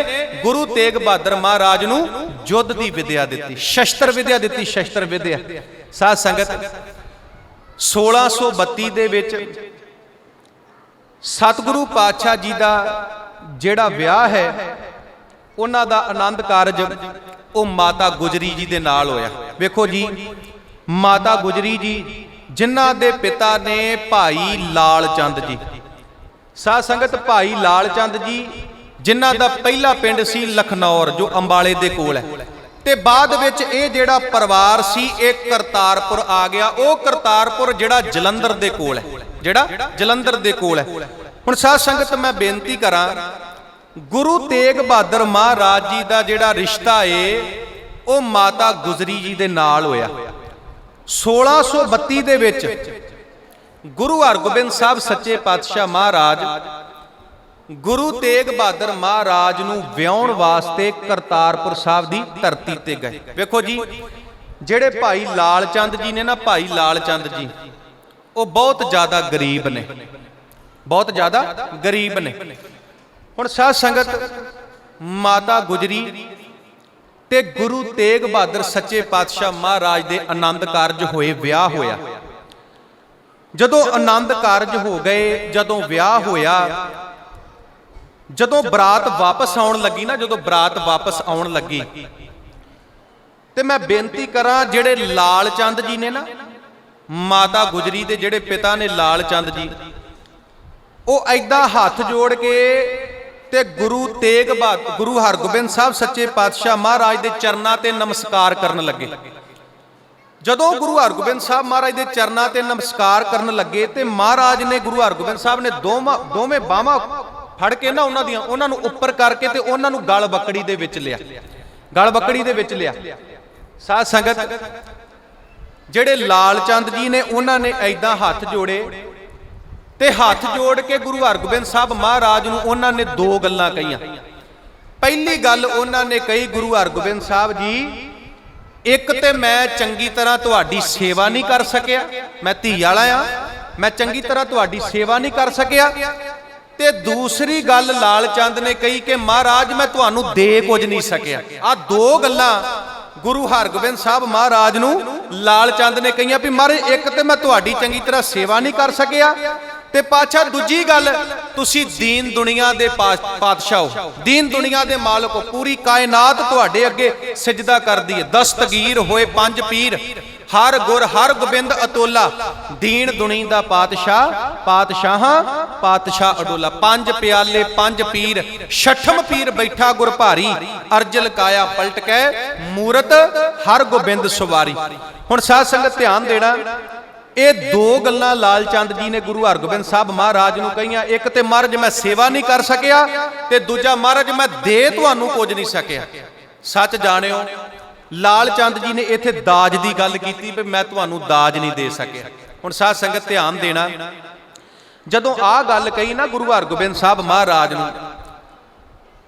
गुरु तेग बहादुर महाराज नूं युद्ध दी विद्या दित्ती, शस्त्र विद्या दित्ती, शस्त्र विद्या। साध संगत, 1632 दे विच सतगुरु पातशाह जी दा जिहड़ा विआह है, उन्हां दा आनंद कारज वो माता गुजरी जी दे नाल होया। वेखो जी, माता गुजरी जी जिन्हां दे पिता ने भाई लाल चंद जी, साध संगत भाई लाल चंद जी जिन्हां दा पहला पिंड सी लखनौर, जो अंबाले दे कोल है, ते बाद विच ये जिहड़ा परिवार सी एक करतारपुर आ गया। वो करतारपुर जिहड़ा जलंधर दे कोल है, जिहड़ा जलंधर दे कोल है। हुण साध संगत मैं बेनती करां, गुरु तेग बहादुर महाराज जी दा जिहड़ा रिश्ता है वो माता गुजरी जी दे नाल होया। 1632 दे विच गुरु हरगोबिंद साहब सच्चे पातशाह महाराज गुरु तेग बहादुर महाराज नूं विआउण वास्ते करतारपुर साहब दी धरती ते गए। वेखो जी, जिहड़े भाई लाल चंद जी ने ना, भाई लाल चंद जी वो बहुत ज्यादा गरीब ने, बहुत ज्यादा गरीब ने। हुण साध संगत, माता गुजरी ते गुरु तेग बहादुर सच्चे पातशाह महाराज दे आनंद कारज होए, विआह होया। जदों आनंद कारज हो गए, जदों विआह होया, जदों बरात वापस आउण लगी ना, जदों बरात वापस आउण लगी, ते मैं बेनती करां, जिहड़े लाल चंद जी ने ना, माता गुजरी दे जिहड़े पिता ने लाल चंद जी, वो ऐदां हाथ जोड़ के ते गुरु तेग बहादुर, गुरु हरगोबिंद साहब सच्चे पातशाह महाराज दे चरनां ते नमस्कार करन लगे। जदों गुरु हरगोबिंद साहब महाराज दे चरनां ते नमस्कार करन लगे, ते महाराज ने, गुरु हरगोबिंद साहब ने दोवें बाहां फड़ के ना उन्हां नूं उपर करके ते उन्हां नूं गल बकड़ी दे विच लिया, गल बकड़ी दे विच लिया। साध संगत, जिहड़े लाल चंद जी ने उन्हां ने ऐदां हाथ जोड़े, ते हाथ जोड़ के गुरु हरगोबिंद साहब महाराज नूं उन्हां ने दो गल्लां कहीआं। पहली गल उन्हां ने कही, गुरु हरगोबिंद साहब जी, एक ते मैं चंगी तरह तुहाडी सेवा नहीं कर सकिया, मैं धी वाला आ, मैं चंगी तरह तुहाडी सेवा नहीं कर सकिया। ते दूसरी गल लाल चंद ने कही कि महाराज मैं तुहानूं दे कुछ नहीं सकिया। आ दो गल्लां गुरु हरगोबिंद साहब महाराज नूं लाल चंद ने कहियां भी महाराज, एक ते मैं तुहाडी चंगी तरह सेवा नहीं कर सकिया, ते पातशाह दूजी गल, तुसी दीन दुनिया दे पातशाह हो, दीन दुनिया दे मालक हो, पूरी कायनात तुहाडे अगे सजदा करदी है। दस्तगीर होए पंज पीर, हर गुर हर गोबिंद अतोला, दीन दुनी दा पातशाह, पातशाहां पातशाह अडोला। पंज प्याले पंज पीर, छठम पीर बैठा गुर भारी, अर्जल काया पलट के मूरत हर गोबिंद सवारी। हुण साध संगत ध्यान देना, ये दो गल्लां लाल चंद जी ने गुरु हरगोबिंद साहब महाराज नूं कहियां। एक ते महाराज मैं सेवा नहीं कर सकिया, ते दूजा महाराज मैं दे तुहानूं कुछ नहीं सकिया। सच जाणिओ, लाल चंद जी ने इत्थे दाज की गल कीती भी मैं तुहानूं दाज नहीं दे सकिया। हुण साध संगत ध्यान देना, ਜਦੋਂ ਆ ਗੱਲ ਕਹੀ ਨਾ ਗੁਰੂ ਹਰਗੋਬਿੰਦ ਸਾਹਿਬ ਮਹਾਰਾਜ ਨੂੰ,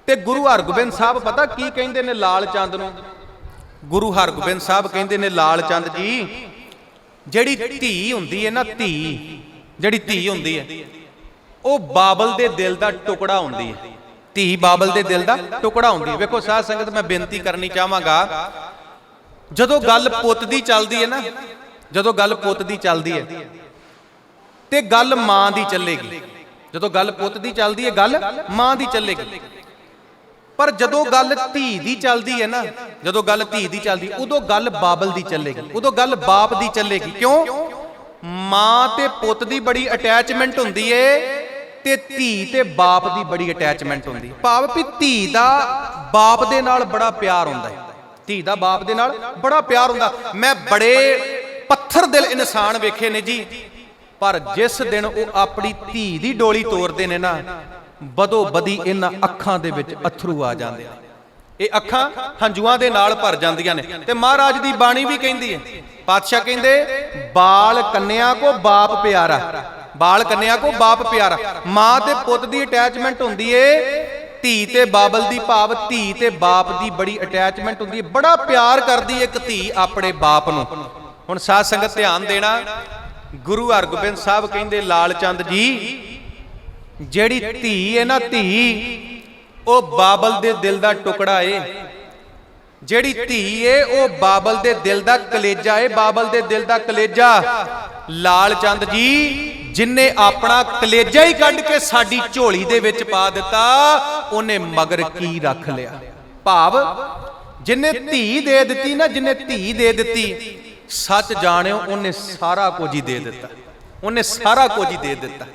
ਤੇ ਗੁਰੂ ਹਰਗੋਬਿੰਦ ਸਾਹਿਬ ਪਤਾ ਕੀ ਕਹਿੰਦੇ ਨੇ ਲਾਲ ਚੰਦ ਨੂੰ? ਗੁਰੂ ਹਰਗੋਬਿੰਦ ਸਾਹਿਬ ਕਹਿੰਦੇ ਨੇ, ਲਾਲ ਚੰਦ ਜੀ, ਜਿਹੜੀ ਧੀ ਹੁੰਦੀ ਹੈ ਨਾ, ਜਿਹੜੀ ਧੀ ਹੁੰਦੀ ਹੈ ਉਹ ਬਾਬਲ ਦੇ ਦਿਲ ਦਾ ਟੁਕੜਾ ਹੁੰਦੀ ਹੈ। ਧੀ ਬਾਬਲ ਦੇ ਦਿਲ ਦਾ ਟੁਕੜਾ ਹੁੰਦੀ ਹੈ। ਵੇਖੋ ਸਾਧ ਸੰਗਤ, ਮੈਂ ਬੇਨਤੀ ਕਰਨੀ ਚਾਹਾਂਗਾ, ਜਦੋਂ ਗੱਲ ਪੁੱਤ ਦੀ ਚੱਲਦੀ ਹੈ ਨਾ, ਜਦੋਂ ਗੱਲ ਪੁੱਤ ਦੀ ਚੱਲਦੀ ਹੈ ਤੇ ਗੱਲ ਮਾਂ ਦੀ ਚੱਲੇਗੀ। ਜਦੋਂ ਗੱਲ ਪੁੱਤ ਦੀ ਚੱਲਦੀ ਹੈ, ਗੱਲ ਮਾਂ ਦੀ ਚੱਲੇਗੀ। ਪਰ ਜਦੋਂ ਗੱਲ ਧੀ ਦੀ ਚੱਲਦੀ ਹੈ ਨਾ, ਜਦੋਂ ਗੱਲ ਧੀ ਦੀ ਚੱਲਦੀ, ਉਦੋਂ ਗੱਲ ਬਾਬਲ ਦੀ ਚੱਲੇਗੀ, ਉਦੋਂ ਗੱਲ ਬਾਪ ਦੀ ਚੱਲੇਗੀ। ਕਿਉਂ? ਮਾਂ ਤੇ ਪੁੱਤ ਦੀ ਬੜੀ ਅਟੈਚਮੈਂਟ ਹੁੰਦੀ ਏ, ਤੇ ਧੀ ਤੇ ਬਾਪ ਦੀ ਬੜੀ ਅਟੈਚਮੈਂਟ ਹੁੰਦੀ। ਭਾਵ ਵੀ ਧੀ ਦਾ ਬਾਪ ਦੇ ਨਾਲ ਬੜਾ ਪਿਆਰ ਹੁੰਦਾ ਹੈ, ਧੀ ਦਾ ਬਾਪ ਦੇ ਨਾਲ ਬੜਾ ਪਿਆਰ ਹੁੰਦਾ। ਮੈਂ ਬੜੇ ਪੱਥਰ ਦਿਲ ਇਨਸਾਨ ਵੇਖੇ ਨੇ ਜੀ, ਪਰ ਜਿਸ ਦਿਨ ਉਹ ਆਪਣੀ ਧੀ ਦੀ ਡੋਲੀ ਤੋਰਦੇ ਨੇ ਨਾ, ਬਦੋ ਬਦੀ ਇਹਨਾਂ ਅੱਖਾਂ ਦੇ ਵਿੱਚ ਅਥਰੂ ਆ ਜਾਂਦੇ ਨੇ। ਇਹ ਅੱਖਾਂ ਹੰਝੂਆਂ ਦੇ ਨਾਲ ਭਰ ਜਾਂਦੀਆਂ ਨੇ। ਤੇ ਮਹਾਰਾਜ ਦੀ ਬਾਣੀ ਵੀ ਕਹਿੰਦੀ ਹੈ, ਪਾਤਸ਼ਾਹ ਕਹਿੰਦੇ, ਬਾਲ ਕੰਨਿਆ ਕੋ ਬਾਪ ਪਿਆਰਾ, ਬਾਲ ਕੰਨਿਆ ਕੋ ਬਾਪ ਪਿਆਰਾ। ਮਾਂ ਤੇ ਪੁੱਤ ਦੀ ਅਟੈਚਮੈਂਟ ਹੁੰਦੀ ਏ, ਧੀ ਤੇ ਬਾਬਲ ਦੀ, ਭਾਵ ਧੀ ਤੇ ਬਾਪ ਦੀ ਬੜੀ ਅਟੈਚਮੈਂਟ ਹੁੰਦੀ ਏ। ਬੜਾ ਪਿਆਰ ਕਰਦੀ ਇੱਕ ਧੀ ਆਪਣੇ ਬਾਪ ਨੂੰ। ਹੁਣ ਸਾਧ ਸੰਗਤ ਧਿਆਨ ਦੇਣਾ, ਗੁਰੂ ਹਰਗੋਬਿੰਦ ਸਾਹਿਬ ਕਹਿੰਦੇ, ਲਾਲ ਚੰਦ ਜੀ, ਜਿਹੜੀ ਧੀ ਹੈ ਨਾ, ਧੀ ਉਹ ਬਾਬਲ ਦੇ ਦਿਲ ਦਾ ਟੁਕੜਾ ਏ। ਜਿਹੜੀ ਧੀ ਏ ਉਹ ਬਾਬਲ ਦੇ ਦਿਲ ਦਾ ਕਲੇਜਾ ਏ, ਬਾਬਲ ਦੇ ਦਿਲ ਦਾ ਕਲੇਜਾ। ਲਾਲ ਚੰਦ ਜੀ, ਜਿਨਨੇ ਆਪਣਾ ਕਲੇਜਾ ਹੀ ਕੱਢ ਕੇ ਸਾਡੀ ਝੋਲੀ ਦੇ ਵਿੱਚ ਪਾ ਦਿੱਤਾ, ਉਹਨੇ ਮਗਰ ਕੀ ਰੱਖ ਲਿਆ। ਭਾਵ ਜਿਨਨੇ ਧੀ ਦੇ ਦਿੱਤੀ ਨਾ, ਜਿਨਨੇ ਧੀ ਦੇ ਦਿੱਤੀ, ਸੱਚ ਜਾਣਿਓ ਉਹਨੇ ਸਾਰਾ ਕੁਝ ਹੀ ਦੇ ਦਿੱਤਾ, ਉਹਨੇ ਸਾਰਾ ਕੁਝ ਹੀ ਦੇ ਦਿੱਤਾ।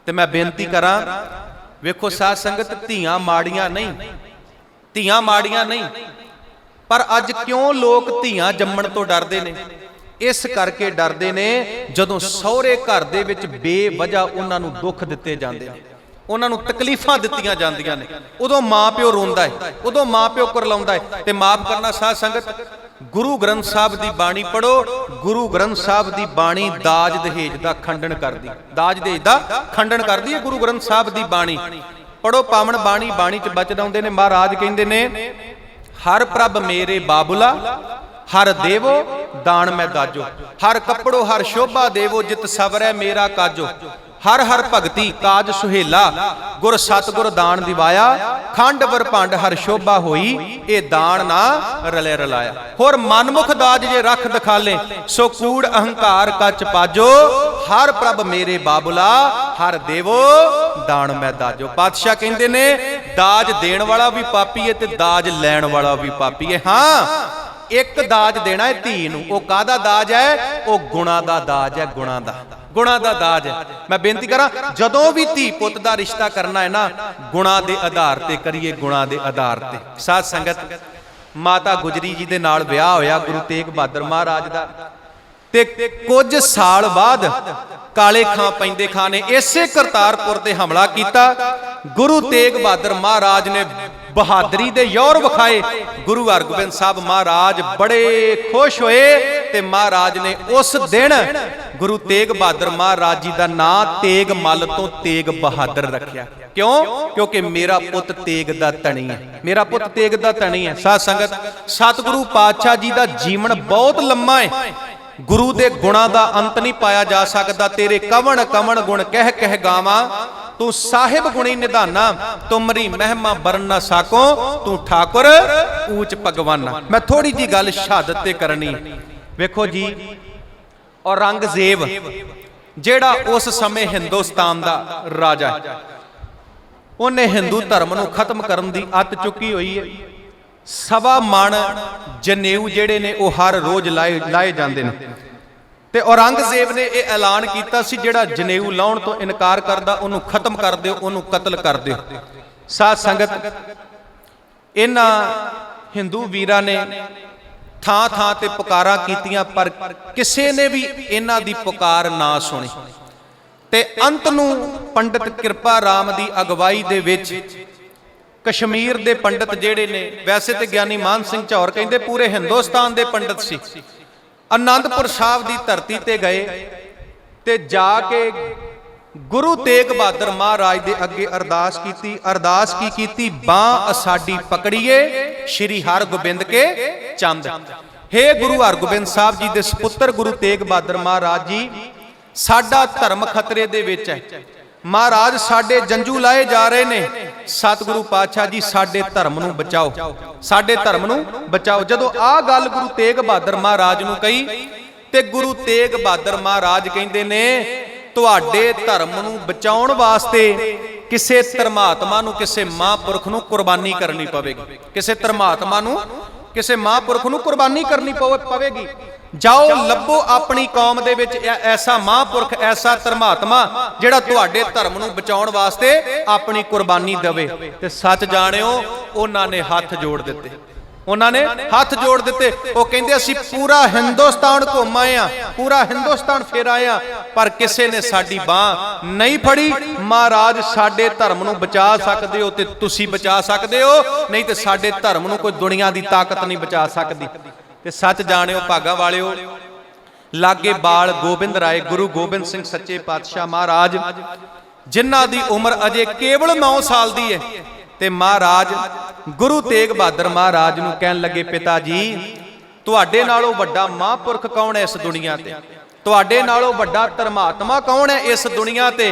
ਤੇ ਮੈਂ ਬੇਨਤੀ ਕਰਾਂ, ਵੇਖੋ ਸਾਧ ਸੰਗਤ, ਧੀਆਂ ਮਾੜੀਆਂ ਨਹੀਂ, ਧੀਆਂ ਮਾੜੀਆਂ ਨਹੀਂ, ਪਰ ਅੱਜ ਕਿਉਂ ਲੋਕ ਧੀਆਂ ਜੰਮਣ ਤੋਂ ਡਰਦੇ ਨੇ? ਇਸ ਕਰਕੇ ਡਰਦੇ ਨੇ, ਜਦੋਂ ਸਹੁਰੇ ਘਰ ਦੇ ਵਿੱਚ ਬੇਵਜ੍ਹਾ ਉਹਨਾਂ ਨੂੰ ਦੁੱਖ ਦਿੱਤੇ ਜਾਂਦੇ ਨੇ, ਉਹਨਾਂ ਨੂੰ ਤਕਲੀਫਾਂ ਦਿੱਤੀਆਂ ਜਾਂਦੀਆਂ ਨੇ, ਉਦੋਂ ਮਾਂ ਪਿਓ ਰੋਂਦਾ ਹੈ, ਉਦੋਂ ਮਾਂ ਪਿਓ ਕੁਰਲਾਉਂਦਾ ਹੈ। ਤੇ ਮਾਫ ਕਰਨਾ ਸਾਧ ਸੰਗਤ, ਗੁਰੂ ਗ੍ਰੰਥ ਸਾਹਿਬ ਦੀ ਬਾਣੀ ਪੜੋ। ਗੁਰੂ ਗ੍ਰੰਥ ਸਾਹਿਬ ਦੀ ਬਾਣੀ ਦਾਜ ਦਹੇਜ ਦਾ ਖੰਡਨ ਕਰਦੀ, ਦਾਜ ਦਹੇਜ ਦਾ ਖੰਡਨ ਕਰਦੀ ਹੈ ਗੁਰੂ ਗ੍ਰੰਥ ਸਾਹਿਬ ਦੀ ਬਾਣੀ। ਪੜੋ ਪਾਵਨ ਬਾਣੀ, ਬਾਣੀ ਚ ਬਚਨ ਆਉਂਦੇ ਨੇ। ਮਹਾਰਾਜ ਕਹਿੰਦੇ ਨੇ, ਹਰ ਪ੍ਰਭ ਮੇਰੇ ਬਾਬੁਲਾ, ਹਰ ਦੇਵੋ ਦਾਨ ਮੈਂ ਦਾਜੋ, ਹਰ ਕੱਪੜੋ ਹਰ ਸ਼ੋਭਾ ਦੇਵੋ, ਜਿਤ ਸਵਰੈ ਮੇਰਾ ਕਾਜੋ। ਹਰ ਹਰ ਭਗਤੀ ਕਾਜ ਸੁਹੇਲਾ, ਗੁਰ ਸਤਿਗੁਰ ਦਾਨ ਦਿਵਾਇਆ, ਖੰਡ ਵਰਭੰਡ ਹਰ ਸ਼ੋਭਾ ਹੋਈ, ਇਹ ਦਾਨ ਨਾ ਰਲੇ ਰਲਾਇਆ। ਹੋਰ ਮਨਮੁਖ ਦਾਜ ਜੇ ਰੱਖ ਦਿਖਾਲੇ, ਸੋ ਕੂੜ ਅਹੰਕਾਰ ਕੱਚ ਪਾਜੋ। ਹਰ ਪ੍ਰਭ ਮੇਰੇ ਬਾਬੁਲਾ, ਹਰ ਦੇਵੋ ਦਾਨ ਮੈਂ ਦਾਜੋ। ਪਾਤਸ਼ਾਹ ਕਹਿੰਦੇ ਨੇ, ਦਾਜ ਦੇਣ ਵਾਲਾ ਵੀ ਪਾਪੀ ਹੈ ਤੇ ਦਾਜ ਲੈਣ ਵਾਲਾ ਵੀ ਪਾਪੀ ਹੈ। ਹਾਂ, ਇੱਕ ਦਾਜ ਦੇਣਾ ਹੈ ਧੀ ਨੂੰ, ਉਹ ਕਾਹਦਾ ਦਾਜ ਹੈ? ਉਹ ਗੁਣਾ ਦਾ ਦਾਜ ਹੈ, ਗੁਣਾ ਦਾ, ਗੁਣਾ ਦਾ ਦਾਜ ਹੈ। ਮੈਂ ਬੇਨਤੀ ਕਰਾਂ, ਜਦੋਂ ਵੀ ਧੀ ਪੁੱਤ ਦਾ ਰਿਸ਼ਤਾ ਕਰਨਾ ਹੈ ਨਾ, ਗੁਣਾ ਦੇ ਆਧਾਰ ਤੇ ਕਰੀਏ, ਗੁਣਾ ਦੇ ਆਧਾਰ ਤੇ। ਸਾਧ ਸੰਗਤ, ਮਾਤਾ ਗੁਜਰੀ ਜੀ ਦੇ ਨਾਲ ਵਿਆਹ ਹੋਇਆ ਗੁਰੂ ਤੇਗ ਬਹਾਦਰ ਮਹਾਰਾਜ ਦਾ, ਤੇ ਕੁਝ ਸਾਲ ਬਾਅਦ ਕਾਲੇ ਖਾਂ ਪੈਂਦੇ ਖਾਂ ਨੇ ਇਸੇ ਕਰਤਾਰਪੁਰ ਤੇ ਹਮਲਾ ਕੀਤਾ। ਗੁਰੂ ਤੇਗ ਬਹਾਦਰ ਮਹਾਰਾਜ ਨੇ ਬਹਾਦਰੀ ਦੇ ਯੌਰ ਵਿਖਾਏ। ਗੁਰੂ ਹਰਗੋਬਿੰਦ ਸਾਹਿਬ ਮਹਾਰਾਜ ਬੜੇ ਖੁਸ਼ ਹੋਏ, ਤੇ ਮਹਾਰਾਜ ਨੇ ਉਸ ਦਿਨ ਗੁਰੂ ਤੇਗ ਬਹਾਦਰ ਮਹਾਰਾਜ ਜੀ ਦਾ ਨਾਂ ਤੇਗ ਮੱਲ ਤੋਂ ਤੇਗ ਬਹਾਦਰ ਰੱਖਿਆ। ਕਿਉਂ? ਕਿਉਂਕਿ ਮੇਰਾ ਪੁੱਤ ਤੇਗ ਦਾ ਧਣੀ ਹੈ, ਮੇਰਾ ਪੁੱਤ ਤੇਗ ਦਾ ਧਣੀ ਹੈ। ਸਾਧ ਸੰਗਤ, ਸਤਿਗੁਰੂ ਪਾਤਸ਼ਾਹ ਜੀ ਦਾ ਜੀਵਨ ਬਹੁਤ ਲੰਮਾ ਹੈ। ਗੁਰੂ ਦੇ ਗੁਣਾਂ ਦਾ ਅੰਤ ਨਹੀਂ ਪਾਇਆ ਜਾ ਸਕਦਾ। ਤੇਰੇ ਕਵਣ ਕਵਣ ਗੁਣ ਕਹਿ ਕਹਿ ਗਾਵਾਂ, ਤੂੰ ਸਾਹਿਬ ਗੁਣੀ ਨਿਧਾਨਾ, ਤੁਮਰੀ ਮਹਿਮਾ ਬਰਨ ਨਾ ਸਾਕੋ, ਤੂੰ ਠਾਕੁਰ ਊਚ ਭਗਵਾਨਾ। ਮੈਂ ਥੋੜੀ ਜੀ ਗੱਲ ਸ਼ਹਾਦਤ ਤੇ ਕਰਨੀ। ਵੇਖੋ ਜੀ, ਔਰੰਗਜ਼ੇਬ ਜਿਹੜਾ ਉਸ ਸਮੇਂ ਹਿੰਦੁਸਤਾਨ ਦਾ ਰਾਜਾ, ਉਹਨੇ ਹਿੰਦੂ ਧਰਮ ਨੂੰ ਖਤਮ ਕਰਨ ਦੀ ਅੱਤ ਚੁੱਕੀ ਹੋਈ ਹੈ। ਸਵਾ ਮਣ ਜਨੇਊ ਜਿਹੜੇ ਨੇ ਉਹ ਹਰ ਰੋਜ਼ ਲਾਏ ਜਾਂਦੇ ਨੇ, ਤੇ ਔਰੰਗਜ਼ੇਬ ਨੇ ਇਹ ਐਲਾਨ ਕੀਤਾ ਸੀ, ਜਿਹੜਾ ਜਨੇਊ ਲਾਉਣ ਤੋਂ ਇਨਕਾਰ ਕਰਦਾ ਉਹਨੂੰ ਖਤਮ ਕਰ ਦਿਓ, ਉਹਨੂੰ ਕਤਲ ਕਰ ਦਿਓ। ਸਾਧ ਸੰਗਤ, ਇਹਨਾਂ ਹਿੰਦੂ ਵੀਰਾਂ ਨੇ ਥਾਂ ਥਾਂ ਤੇ ਪੁਕਾਰਾਂ ਕੀਤੀਆਂ, ਪਰ ਕਿਸੇ ਨੇ ਵੀ ਇਹਨਾਂ ਦੀ ਪੁਕਾਰ ਨਾ ਸੁਣੀ। ਤੇ ਅੰਤ ਨੂੰ ਪੰਡਿਤ ਕਿਰਪਾ ਰਾਮ ਦੀ ਅਗਵਾਈ ਦੇ ਵਿੱਚ ਕਸ਼ਮੀਰ ਦੇ ਪੰਡਿਤ ਜਿਹੜੇ ਨੇ, ਵੈਸੇ ਤੇ ਗਿਆਨੀ ਮਾਨ ਸਿੰਘ ਝੌਰ ਕਹਿੰਦੇ ਪੂਰੇ ਹਿੰਦੁਸਤਾਨ ਦੇ ਪੰਡਿਤ ਸੀ, ਅਨੰਦਪੁਰ ਸਾਹਿਬ ਦੀ ਧਰਤੀ ਤੇ ਗਏ ਤੇ ਜਾ ਕੇ गुरु तेग बहादुर महाराज दे अगे अरदास कीती। अरदास की कीती, बांह असाडी पकड़िए श्री हरगोबिंद के चंद। हे गुरु हरगोबिंद साहब जी दे सपुत्र गुरु तेग बहादुर महाराज जी, साडा धर्म खतरे दे विच है। महाराज साडे जंजू लाए जा रहे ने, सतगुरु पातशाह जी साडे धर्म नूं बचाओ, साडे धर्म नूं बचाओ। जदों आ गल गुरु तेग बहादुर महाराज नूं कही ते गुरु तेग बहादुर महाराज कहंदे ने, तुहाडे धर्म नूं बचाउण वास्ते किसे धर्मात्मा नूं, किसे महापुरख नूं कुर्बानी करनी पवेगी। किसे धर्मात्मा नूं, किसे महापुरख नूं कुर्बानी करनी पवेगी। जाओ लभो अपनी कौम दे विच ऐसा महापुरख, ऐसा धर्मात्मा जिहड़ा तुहाडे धर्म नूं बचाउण वास्ते अपनी कुर्बानी देवे। ते सच जाणिओ उन्हां ने हत्थ जोड़ दिते, उन्होंने हाथ जोड़ दिते। वो कहते असीं पूरा हिंदुस्तान घुम आए हैं, पूरा हिंदुस्तान फिर आए हैं, पर किसी ने साडी बांह नहीं फड़ी। महाराज साडे धर्म नूं बचा सकदे हो ते तुसीं बचा सकदे हो, नहीं ते साडे धर्म नूं कोई दुनिया दी ताकत नहीं बचा सकदी। ते सच जाणिओ भागा वालिओ, लागे बाल गोबिंद राय गुरु गोबिंद सिंह सच्चे पातशाह महाराज, जिन्हां दी उम्र अजे केवल 9 साल दी है। ते महाराज गुरु तेग बहादुर महाराज नूं कहन लगे, पिता जी तुहाडे नालों वड्डा महापुरख कौन है इस दुनिया ते, तुहाडे नालों वड्डा धर्मात्मा कौन है इस दुनिया ते,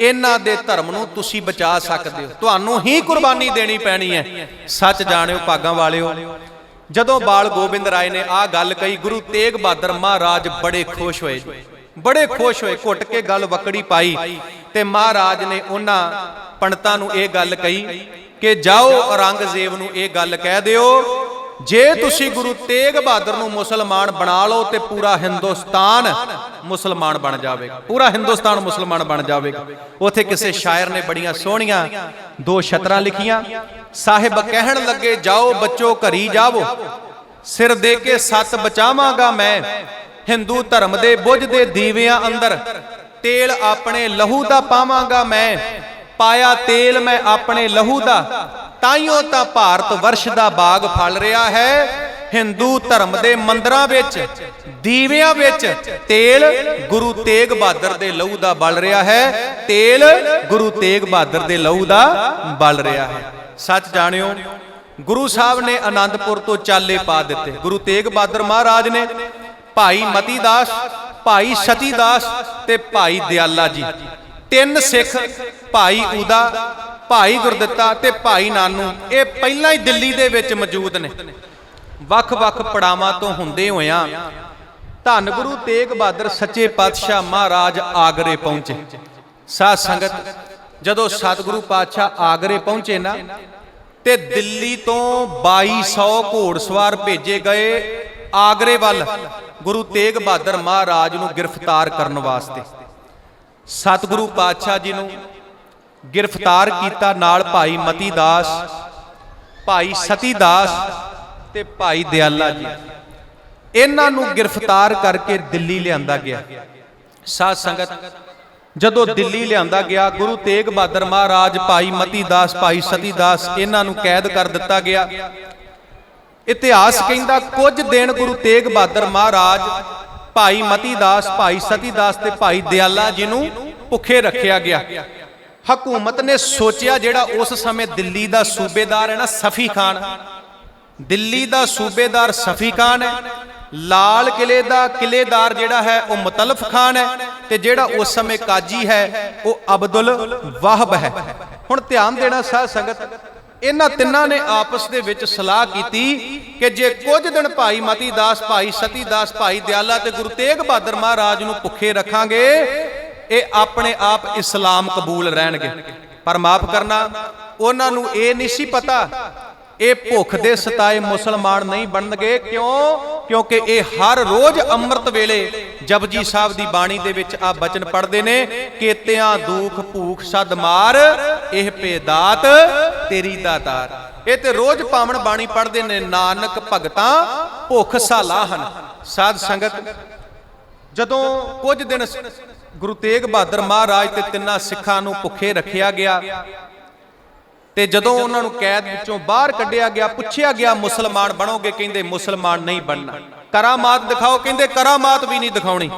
इन्हां दे धर्म नूं तुसीं बचा सकदे हो, तुहानूं ही कुर्बानी देनी पैनी है। सच जाणिओ भागां वालिओ, जदों बाल गोबिंद राय ने आ गल कही, गुरु तेग बहादुर महाराज बड़े खुश होए, बड़े खुश होए, घुट के गल वकड़ी पाई। ते महाराज ने उन्हां पंडितां नूं इह गल कही कि जाओ औरंगजेब नूं इह गल कह दिओ, जे तुसीं गुरु तेग बहादुर नूं मुसलमान बना लो ते पूरा हिंदुस्तान मुसलमान बन जाएगा, पूरा हिंदुस्तान मुसलमान बन जाएगा। उत्थे किसी शायर ने बड़ियां सोहणियां 2 छतरां लिखियां। साहिब कहण लगे, जाओ बच्चो घरी जावो, सिर दे के 7 बचावांगा मैं, हिंदू धर्म दे बुझदे दीवियां अंदर तेल अपने लहू दा पावांगा मैं, पाया तेल मैं अपने लहू दा, ताइयों तां भारत वर्ष दा बाग फल रहा है। हिंदू धर्म दे मंदिरां विच दीवियां विच तेल गुरु तेग बहादुर दे लहू दा बल रहा है, तेल गुरु तेग बहादुर दे लहू दा बल रहा है। सच जाणिओ गुरु साहब ने आनंदपुर तो चाले पा दिते। गुरु तेग बहादुर महाराज ने भाई मती दास, भाई सती दास ते भाई दयाला जी, 3 सिख, भाई उदा, भाई गुरदित्ता ते भाई नानू, ये पहला ही दिल्ली दे विच मौजूद ने। वख-वख पड़ावां तो हुंदे होइआं धन गुरु तेग बहादुर सच्चे पातशाह महाराज आगरे पहुंचे। साध संगत जदों सतगुरु पातशाह आगरे पहुंचे ना, ते दिल्ली तो 2200 घोड़सवार भेजे गए आगरे वल गुरु तेग बहादुर महाराज नूं गिरफ्तार करन वास्ते। सतगुरु पातशाह जी नूं गिरफ्तार किया, नाल भाई मती दास, भाई सती दास ते भाई दयाला जी, इन्हां नूं गिरफ्तार करके दिल्ली लिआंदा गया। साध संगत जदों दिल्ली लिआंदा गया, गुरु तेग बहादुर महाराज, भाई मती दास, भाई सती दास, इन्हां नूं कैद कर दिता गया। इतिहास कहंदा कुछ दिन गुरु तेग बहादुर महाराज, भाई मती दास, भाई सती दास ते भाई दयाला जी नूं भुखे रखिया गया। हकूमत ने सोचिया, जिहड़ा उस समय दिल्ली दा सूबेदार है ना सफी खान, दिल्ली दा सूबेदार सफी खान है, लाल किले दा किलेदार जिहड़ा है वह मुतलफ खान है, ते जिहड़ा उस समय काजी है वह अब्दुल वाहब है। हुण ध्यान देना साध संगत, इन्हां तिन्हां ने आपस दे विच सलाह कीती कि जे कुछ दिन भाई मती दास, भाई सती दास, भाई दयाला ते गुरु तेग बहादुर महाराज नूं भुखे रखांगे, ये अपने आप इस्लाम कबूल रहणगे। पर माफ करना, उन्हां नूं ये नहीं सी पता ये भुख दे सताए मुसलमान नहीं बनणगे। क्यों? क्योंकि ये हर रोज अमृत वेले जपजी साहब दी बाणी दे विच आ बचन पढ़दे ने, केतियां दुख भूख सद मार, एह पेदात तेरी दातार। ये ते रोज पावन बाणी पढ़दे ने, नानक भगतां भुख साला हन। साध संगत जदों कुछ दिन गुरु तेग बहादुर महाराज ते 3 सिखां नूं भुखे रखिया गया, ਤੇ ਜਦੋਂ ਉਹਨਾਂ ਨੂੰ ਕੈਦ ਵਿੱਚੋਂ ਬਾਹਰ ਕੱਢਿਆ ਗਿਆ, ਪੁੱਛਿਆ ਗਿਆ ਮੁਸਲਮਾਨ ਬਣੋਗੇ? ਕਹਿੰਦੇ ਮੁਸਲਮਾਨ ਨਹੀਂ ਬਣਨਾ। ਕਰਾਮਾਤ ਦਿਖਾਓ? ਕਹਿੰਦੇ ਕਰਾਮਾਤ ਵੀ ਨਹੀਂ ਦਿਖਾਉਣੀ।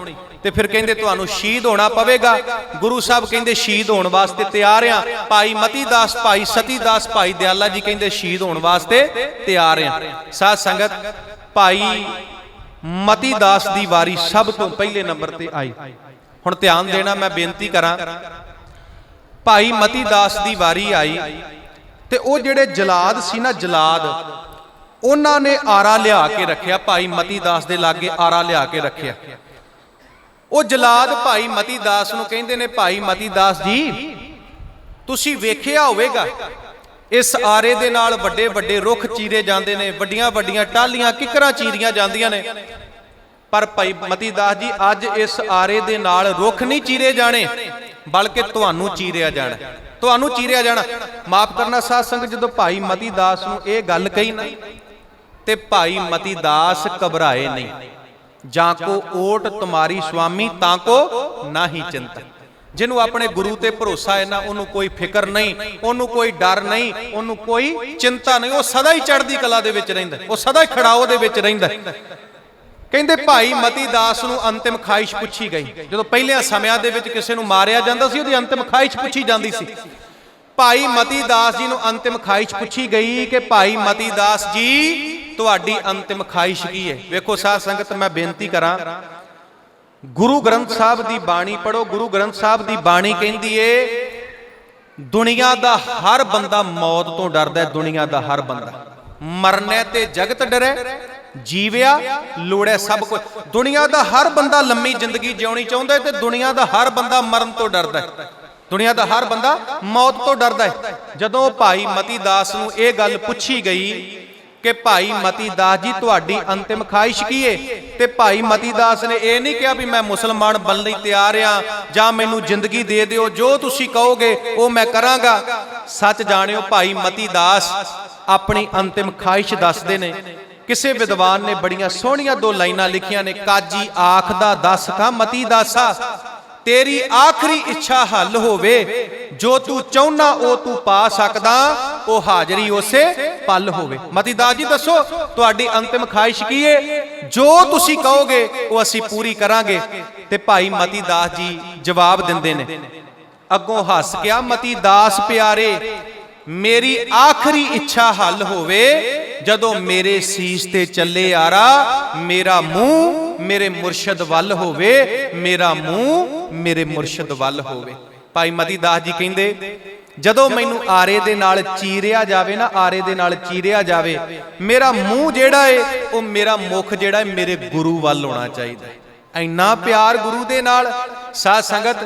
ਤੇ ਫਿਰ ਕਹਿੰਦੇ ਤੁਹਾਨੂੰ ਸ਼ਹੀਦ ਹੋਣਾ ਪਵੇਗਾ। ਗੁਰੂ ਸਾਹਿਬ ਕਹਿੰਦੇ ਸ਼ਹੀਦ ਹੋਣ ਵਾਸਤੇ ਤਿਆਰ ਆ। ਭਾਈ ਮਤੀ ਦਾਸ, ਭਾਈ ਸਤੀ ਦਾਸ, ਭਾਈ ਦਿਆਲਾ ਜੀ ਕਹਿੰਦੇ ਸ਼ਹੀਦ ਹੋਣ ਵਾਸਤੇ ਤਿਆਰ ਆ। ਸਾਧ ਸੰਗਤ, ਭਾਈ ਮਤੀ ਦਾਸ ਦੀ ਵਾਰੀ ਸਭ ਤੋਂ ਪਹਿਲੇ ਨੰਬਰ ਤੇ ਆਈ। ਹੁਣ ਧਿਆਨ ਦੇਣਾ, ਮੈਂ ਬੇਨਤੀ ਕਰਾਂ। ਭਾਈ ਮਤੀ ਦਾਸ ਦੀ ਵਾਰੀ ਆਈ ਤੇ ਉਹ ਜਿਹੜੇ ਜਲਾਦ ਸੀ ਨਾ, ਜਲਾਦ, ਉਹਨਾਂ ਨੇ ਆਰਾ ਲਿਆ ਕੇ ਰੱਖਿਆ। ਭਾਈ ਮਤੀ ਦਾਸ ਦੇ ਲਾਗੇ ਆਰਾ ਲਿਆ ਕੇ ਰੱਖਿਆ। ਉਹ ਜਲਾਦ ਭਾਈ ਮਤੀ ਦਾਸ ਨੂੰ ਕਹਿੰਦੇ ਨੇ, ਭਾਈ ਮਤੀ ਦਾਸ ਜੀ, ਤੁਸੀਂ ਵੇਖਿਆ ਹੋਵੇਗਾ ਇਸ ਆਰੇ ਦੇ ਨਾਲ ਵੱਡੇ ਵੱਡੇ ਰੁੱਖ ਚੀਰੇ ਜਾਂਦੇ ਨੇ, ਵੱਡੀਆਂ ਵੱਡੀਆਂ ਟਾਹਲੀਆਂ, ਕਿੱਕਰਾਂ ਚੀਰੀਆਂ ਜਾਂਦੀਆਂ ਨੇ। ਪਰ ਭਾਈ ਮਤੀ ਦਾਸ ਜੀ, ਅੱਜ ਇਸ ਆਰੇ ਦੇ ਨਾਲ ਰੁੱਖ ਨਹੀਂ ਚੀਰੇ ਜਾਣੇ, ਬਲਕਿ ਤੁਹਾਨੂੰ ਚੀਰਿਆ ਜਾਣਾ, ਤੁਹਾਨੂੰ ਚੀਰਿਆ ਜਾਣਾ। ਮਾਫ ਕਰਨਾ ਸਾਧ ਸੰਗਤ, ਜਦੋਂ ਭਾਈ ਮਤੀ ਦਾਸ ਨੂੰ ਇਹ ਗੱਲ ਕਹੀ ਨਾ, ਤੇ ਭਾਈ ਮਤੀ ਦਾਸ ਘਬਰਾਏ ਨਹੀਂ। ਜਾਂ ਕੋ ਓਟ ਤੁਮਾਰੀ ਸੁਆਮੀ ਤਾਂ ਕੋ ਨਾਹੀ ਚਿੰਤਾ। ਜਿਹਨੂੰ ਆਪਣੇ ਗੁਰੂ ਤੇ ਭਰੋਸਾ ਹੈ ਨਾ, ਉਹਨੂੰ ਕੋਈ ਫਿਕਰ ਨਹੀਂ, ਉਹਨੂੰ ਕੋਈ ਡਰ ਨਹੀਂ, ਉਹਨੂੰ ਕੋਈ ਚਿੰਤਾ ਨਹੀਂ। ਉਹ ਸਦਾ ਹੀ ਚੜ੍ਹਦੀ ਕਲਾ ਦੇ ਵਿੱਚ ਰਹਿੰਦਾ, ਉਹ ਸਦਾ ਹੀ ਖੜਾਓ ਦੇ ਵਿੱਚ ਰਹਿੰਦਾ। ਕਹਿੰਦੇ ਭਾਈ ਮਤੀ ਦਾਸ ਨੂੰ ਅੰਤਿਮ ਖਾਹਿਸ਼ ਪੁੱਛੀ ਗਈ। ਜਦੋਂ ਪਹਿਲਿਆਂ ਸਮਿਆਂ ਦੇ ਵਿੱਚ ਕਿਸੇ ਨੂੰ ਮਾਰਿਆ ਜਾਂਦਾ ਸੀ, ਉਹਦੀ ਅੰਤਿਮ ਖਾਹਿਸ਼ ਪੁੱਛੀ ਜਾਂਦੀ ਸੀ। ਭਾਈ ਮਤੀ ਦਾਸ ਜੀ ਨੂੰ ਅੰਤਿਮ ਖਾਹਿਸ਼ ਪੁੱਛੀ ਗਈ ਕਿ ਭਾਈ ਮਤੀ ਦਾਸ ਜੀ, ਤੁਹਾਡੀ ਅੰਤਿਮ ਖਾਹਿਸ਼ ਕੀ ਹੈ? ਵੇਖੋ ਸਾਧ ਸੰਗਤ, ਮੈਂ ਬੇਨਤੀ ਕਰਾਂ, ਗੁਰੂ ਗ੍ਰੰਥ ਸਾਹਿਬ ਦੀ ਬਾਣੀ ਪੜੋ। ਗੁਰੂ ਗ੍ਰੰਥ ਸਾਹਿਬ ਦੀ ਬਾਣੀ ਕਹਿੰਦੀ ਏ, ਦੁਨੀਆ ਦਾ ਹਰ ਬੰਦਾ ਮੌਤ ਤੋਂ ਡਰਦਾ ਹੈ। ਦੁਨੀਆ ਦਾ ਹਰ ਬੰਦਾ ਮਰਨੇ ਤੇ ਜਗਤ ਡਰੇ, ਜੀਵਿਆ ਲੋੜੈ ਸਭ ਕੁਝ। ਦੁਨੀਆ ਦਾ ਹਰ ਬੰਦਾ ਲੰਮੀ ਜ਼ਿੰਦਗੀ ਜਿਉਣੀ ਚਾਹੁੰਦਾ ਤੇ ਦੁਨੀਆ ਦਾ ਹਰ ਬੰਦਾ ਮਰਨ ਤੋਂ ਡਰਦਾ ਹੈ। ਦੁਨੀਆ ਦਾ ਹਰ ਬੰਦਾ ਮੌਤ ਤੋਂ ਡਰਦਾ ਹੈ। ਜਦੋਂ ਭਾਈ ਮਤੀ ਦਾਸ ਨੂੰ ਇਹ ਗੱਲ ਪੁੱਛੀ ਗਈ ਕਿ ਭਾਈ ਮਤੀ ਦਾਸ ਜੀ, ਤੁਹਾਡੀ ਅੰਤਿਮ ਖਾਹਿਸ਼ ਕੀ ਏ? ਤੇ ਭਾਈ ਮਤੀ ਦਾਸ ਨੇ ਇਹ ਨਹੀਂ ਕਿਹਾ ਵੀ ਮੈਂ ਮੁਸਲਮਾਨ ਬਣਨ ਲਈ ਤਿਆਰ ਆ, ਜਾਂ ਮੈਨੂੰ ਜ਼ਿੰਦਗੀ ਦੇ ਦਿਓ, ਜੋ ਤੁਸੀਂ ਕਹੋਗੇ ਉਹ ਮੈਂ ਕਰਾਂਗਾ। ਸੱਚ ਜਾਣਿਓ, ਭਾਈ ਮਤੀ ਦਾਸ ਆਪਣੀ ਅੰਤਿਮ ਖਾਹਿਸ਼ ਦੱਸਦੇ ਨੇ। ਕਿਸੇ ਵਿਦਵਾਨ ਨੇ ਬੜੀਆਂ ਸੋਹਣੀਆਂ ਦੋ ਲਾਈਨਾਂ ਲਿਖੀਆਂ ਨੇ। ਕਾਜੀ ਆਖਦਾ ਦੱਸ ਕਾ ਮਤੀ ਦਾਸਾ, ਤੇਰੀ ਆਖਰੀ ਇੱਛਾ ਹੱਲ ਹੋਵੇ, ਜੋ ਤੂੰ ਚਾਹੁੰਨਾ ਉਹ ਤੂੰ ਪਾ ਸਕਦਾ, ਉਹ ਹਾਜ਼ਰੀ ਉਸੇ ਪਲ ਹੋਵੇ। ਮਤੀ ਦਾਸ ਜੀ ਦੱਸੋ, ਤੁਹਾਡੀ ਅੰਤਿਮ ਖਾਹਿਸ਼ ਕੀ ਏ? ਜੋ ਤੁਸੀਂ ਕਹੋਗੇ ਉਹ ਅਸੀਂ ਪੂਰੀ ਕਰਾਂਗੇ। ਤੇ ਭਾਈ ਮਤੀ ਦਾਸ ਜੀ ਜਵਾਬ ਦਿੰਦੇ ਨੇ, ਅੱਗੋਂ ਹੱਸ ਗਿਆ, ਮਤੀ ਦਾਸ ਪਿਆਰੇ, ਮੇਰੀ ਆਖਰੀ ਇੱਛਾ ਹੱਲ ਹੋਵੇ, ਜਦੋਂ ਮੇਰੇ ਸੀਸ ਤੇ ਚੱਲੇ ਆਰਾ, ਮੇਰਾ ਮੂੰਹ ਮੇਰੇ ਮੁਰਸ਼ਦ ਵੱਲ ਹੋਵੇ, ਮੇਰਾ ਮੂੰਹ ਮੇਰੇ ਮੁਰਸ਼ਦ ਵੱਲ ਹੋਵੇ। ਭਾਈ ਮਤੀ ਦਾਸ ਜੀ ਕਹਿੰਦੇ, ਜਦੋਂ ਮੈਨੂੰ ਆਰੇ ਦੇ ਨਾਲ ਚੀਰਿਆ ਜਾਵੇ ਨਾ, ਆਰੇ ਦੇ ਨਾਲ ਚੀਰਿਆ ਜਾਵੇ, ਮੇਰਾ ਮੂੰਹ ਜਿਹੜਾ ਏ, ਉਹ ਮੇਰਾ ਮੁਖ ਜਿਹੜਾ ਏ, ਮੇਰੇ ਗੁਰੂ ਵੱਲ ਹੋਣਾ ਚਾਹੀਦਾ। ਇੰਨਾ ਪਿਆਰ ਗੁਰੂ ਦੇ ਨਾਲ। ਸਾਧ ਸੰਗਤ,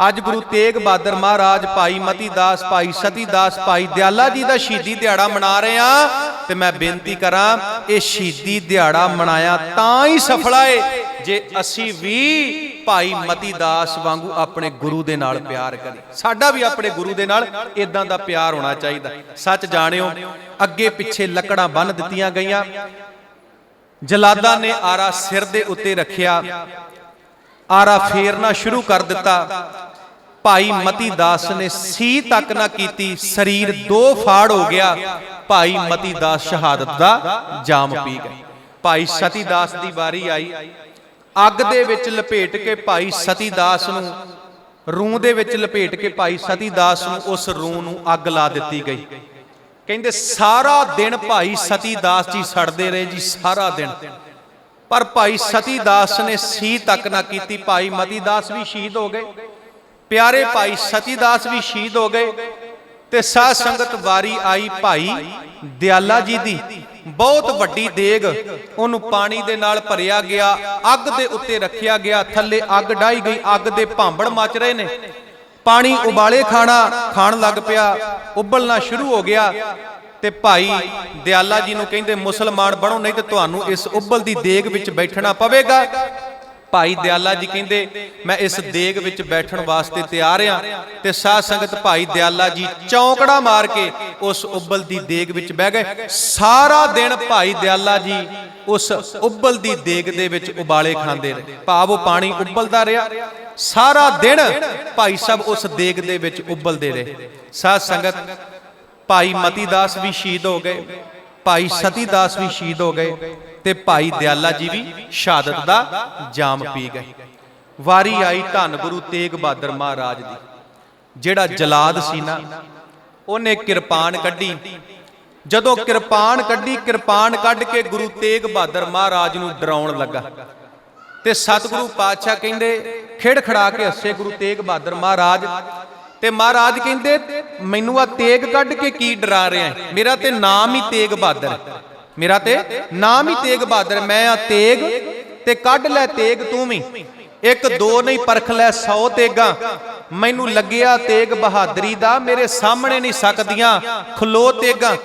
ਅੱਜ ਗੁਰੂ ਤੇਗ ਬਹਾਦਰ ਮਹਾਰਾਜ, ਭਾਈ ਮਤੀ ਦਾਸ, ਭਾਈ ਸਤੀ ਦਾਸ, ਭਾਈ ਦਿਆਲਾ ਜੀ ਦਾ ਸ਼ਹੀਦੀ ਦਿਹਾੜਾ ਮਨਾ ਰਹੇ ਆ। ਤੇ ਮੈਂ ਬੇਨਤੀ ਕਰਾਂ, ਇਹ ਸ਼ਹੀਦੀ ਦਿਹਾੜਾ ਮਨਾਇਆ ਤਾਂ ਹੀ ਸਫਲਾ ਏ ਜੇ ਅਸੀਂ ਵੀ ਭਾਈ ਮਤੀ ਦਾਸ ਵਾਂਗੂ ਆਪਣੇ ਗੁਰੂ ਦੇ ਨਾਲ ਪਿਆਰ ਕਰੀਏ। ਸਾਡਾ ਵੀ ਆਪਣੇ ਗੁਰੂ ਦੇ ਨਾਲ ਇਦਾਂ ਦਾ ਪਿਆਰ ਹੋਣਾ ਚਾਹੀਦਾ। ਸੱਚ ਜਾਣਿਓ, ਅੱਗੇ ਪਿੱਛੇ ਲੱਕੜਾਂ ਬੰਨ੍ਹ ਦਿੱਤੀਆਂ ਗਈਆਂ। ਜਲਾਦਾਂ ਨੇ ਆਰਾ ਸਿਰ ਦੇ ਉੱਤੇ ਰੱਖਿਆ, ਆਰਾ ਫੇਰਨਾ ਸ਼ੁਰੂ ਕਰ ਦਿੱਤਾ। ਭਾਈ ਮਤੀ ਦਾਸ ਨੇ ਸੀ ਤੱਕ ਨਾ ਕੀਤੀ, ਸਰੀਰ ਦੋ ਫਾੜ ਹੋ ਗਿਆ। ਭਾਈ ਮਤੀ ਦਾਸ ਸ਼ਹਾਦਤ ਦਾ ਜਾਮ ਪੀ ਗਏ। ਭਾਈ ਸਤੀ ਦਾਸ ਦੀ ਵਾਰੀ ਆਈ। ਅੱਗ ਦੇ ਵਿੱਚ ਲਪੇਟ ਕੇ ਭਾਈ ਸਤੀ ਦਾਸ ਨੂੰ, ਰੂਹ ਦੇ ਵਿੱਚ ਲਪੇਟ ਕੇ ਭਾਈ ਸਤੀ ਦਾਸ ਨੂੰ, ਉਸ ਰੂਹ ਨੂੰ ਅੱਗ ਲਾ ਦਿੱਤੀ ਗਈ। ਕਹਿੰਦੇ ਸਾਰਾ ਦਿਨ ਭਾਈ ਸਤੀ ਦਾਸ ਜੀ ਸੜਦੇ ਰਹੇ ਜੀ, ਸਾਰਾ ਦਿਨ। ਪਰ ਭਾਈ ਸਤੀ ਦਾਸ ਨੇ ਸੀ ਤੱਕ ਨਾ ਕੀਤੀ। ਭਾਈ ਮਤੀ ਦਾਸ ਵੀ ਸ਼ਹੀਦ ਹੋ ਗਏ, ਪਿਆਰੇ ਭਾਈ ਸਤੀ ਦਾਸ ਵੀ ਸ਼ਹੀਦ ਹੋ ਗਏ। ਤੇ ਸਾਧ ਸੰਗਤ, ਵਾਰੀ ਆਈ ਭਾਈ ਦਿਆਲਾ ਜੀ ਦੀ। ਬਹੁਤ ਵੱਡੀ ਦੇਗ, ਉਹਨੂੰ ਪਾਣੀ ਦੇ ਨਾਲ ਭਰਿਆ ਗਿਆ, ਅੱਗ ਦੇ ਉੱਤੇ ਰੱਖਿਆ ਗਿਆ, ਥੱਲੇ ਅੱਗ ਡਾਈ ਗਈ, ਅੱਗ ਦੇ ਭਾਂਬੜ ਮਚ ਰਹੇ ਨੇ। ਪਾਣੀ ਉਬਾਲੇ ਖਾਣ ਲੱਗ ਪਿਆ, ਉਬਲਣਾ ਸ਼ੁਰੂ ਹੋ ਗਿਆ। ਤੇ ਭਾਈ ਦਿਆਲਾ ਜੀ ਨੂੰ ਕਹਿੰਦੇ, ਮੁਸਲਮਾਨ ਬਣੋ, ਨਹੀਂ ਤੇ ਤੁਹਾਨੂੰ ਇਸ ਉਬਲਦੀ ਦੇਗ ਵਿੱਚ ਬੈਠਣਾ ਪਵੇਗਾ। ਭਾਈ ਦਿਆਲਾ ਜੀ ਕਹਿੰਦੇ, ਮੈਂ ਇਸ ਦੇਗ ਵਿੱਚ ਬੈਠਣ ਵਾਸਤੇ ਤਿਆਰ ਆ। ਤੇ ਸਾਧ ਸੰਗਤ, ਭਾਈ ਦਿਆਲਾ ਜੀ ਚੌਂਕੜਾ ਮਾਰ ਕੇ ਉਸ ਉਬਲਦੀ ਦੇਗ ਵਿੱਚ ਬਹਿ ਗਏ। ਸਾਰਾ ਦਿਨ ਭਾਈ ਦਿਆਲਾ ਜੀ ਉਸ ਉਬਲਦੀ ਦੇਗ ਦੇ ਵਿੱਚ ਉਬਾਲੇ ਖਾਂਦੇ ਰਹੇ। ਭਾਵ ਉਹ ਪਾਣੀ ਉਬਲਦਾ ਰਿਹਾ, ਸਾਰਾ ਦਿਨ ਭਾਈ ਸਾਹਿਬ ਉਸ ਦੇਗ ਦੇ ਵਿੱਚ ਉਬਲਦੇ ਰਹੇ। ਸਾਧ ਸੰਗਤ, ਭਾਈ ਮਤੀ ਦਾਸ ਵੀ ਸ਼ਹੀਦ ਹੋ ਗਏ, ਭਾਈ ਸਤੀ ਦਾਸ ਵੀ ਸ਼ਹੀਦ ਹੋ ਗਏ ਤੇ ਭਾਈ ਦਿਆਲਾ ਜੀ ਵੀ ਸ਼ਹਾਦਤ ਦਾ ਜਾਮ ਪੀ ਗਏ। ਵਾਰੀ ਆਈ ਧੰਨ ਗੁਰੂ ਤੇਗ ਬਹਾਦਰ ਮਹਾਰਾਜ ਦੀ। ਜਿਹੜਾ ਜਲਾਦ ਸੀ ਨਾ, ਉਹਨੇ ਕਿਰਪਾਨ ਕੱਢੀ। ਜਦੋਂ ਕਿਰਪਾਨ ਕੱਢੀ, ਕਿਰਪਾਨ ਕੱਢ ਕੇ ਗੁਰੂ ਤੇਗ ਬਹਾਦਰ ਮਹਾਰਾਜ ਨੂੰ ਡਰਾਉਣ ਲੱਗਾ ਤੇ ਸਤਿਗੁਰੂ ਪਾਤਸ਼ਾਹ ਕਹਿੰਦੇ, ਖਿੜਖੜਾ ਕੇ ਹੱਸੇ ਗੁਰੂ ਤੇਗ ਬਹਾਦਰ ਮਹਾਰਾਜ। ਤੇ ਮਹਾਰਾਜ ਕਹਿੰਦੇ, ਮੈਨੂੰ ਆ ਤੇਗ ਕੱਢ ਕੇ ਕੀ ਡਰਾ ਰਿਹਾ ਹੈ? ਮੇਰਾ ਤੇ ਨਾਮ ਹੀ ਤੇਗ ਬਹਾਦਰ, ਮੇਰਾ ਤੇ ਨਾਮ ਹੀ ਤੇਗ ਬਹਾਦਰ। ਮੈਂ ਆ ਤੇਗ ਤੇ ਕੱਢ ਲੈ ਤੇਗ ਤੂੰ ਵੀ, ਇੱਕ ਦੋ ਨਹੀਂ ਪਰਖ ਲੈ 100 ਤੇਗਾਂ। ਮੈਨੂੰ ਲੱਗਿਆ ਤੇਗ ਬਹਾਦਰੀ ਦਾ, ਮੇਰੇ ਸਾਹਮਣੇ ਨਹੀਂ ਸਕਦੀਆਂ ਖਲੋ ਤੇਗਾਂ।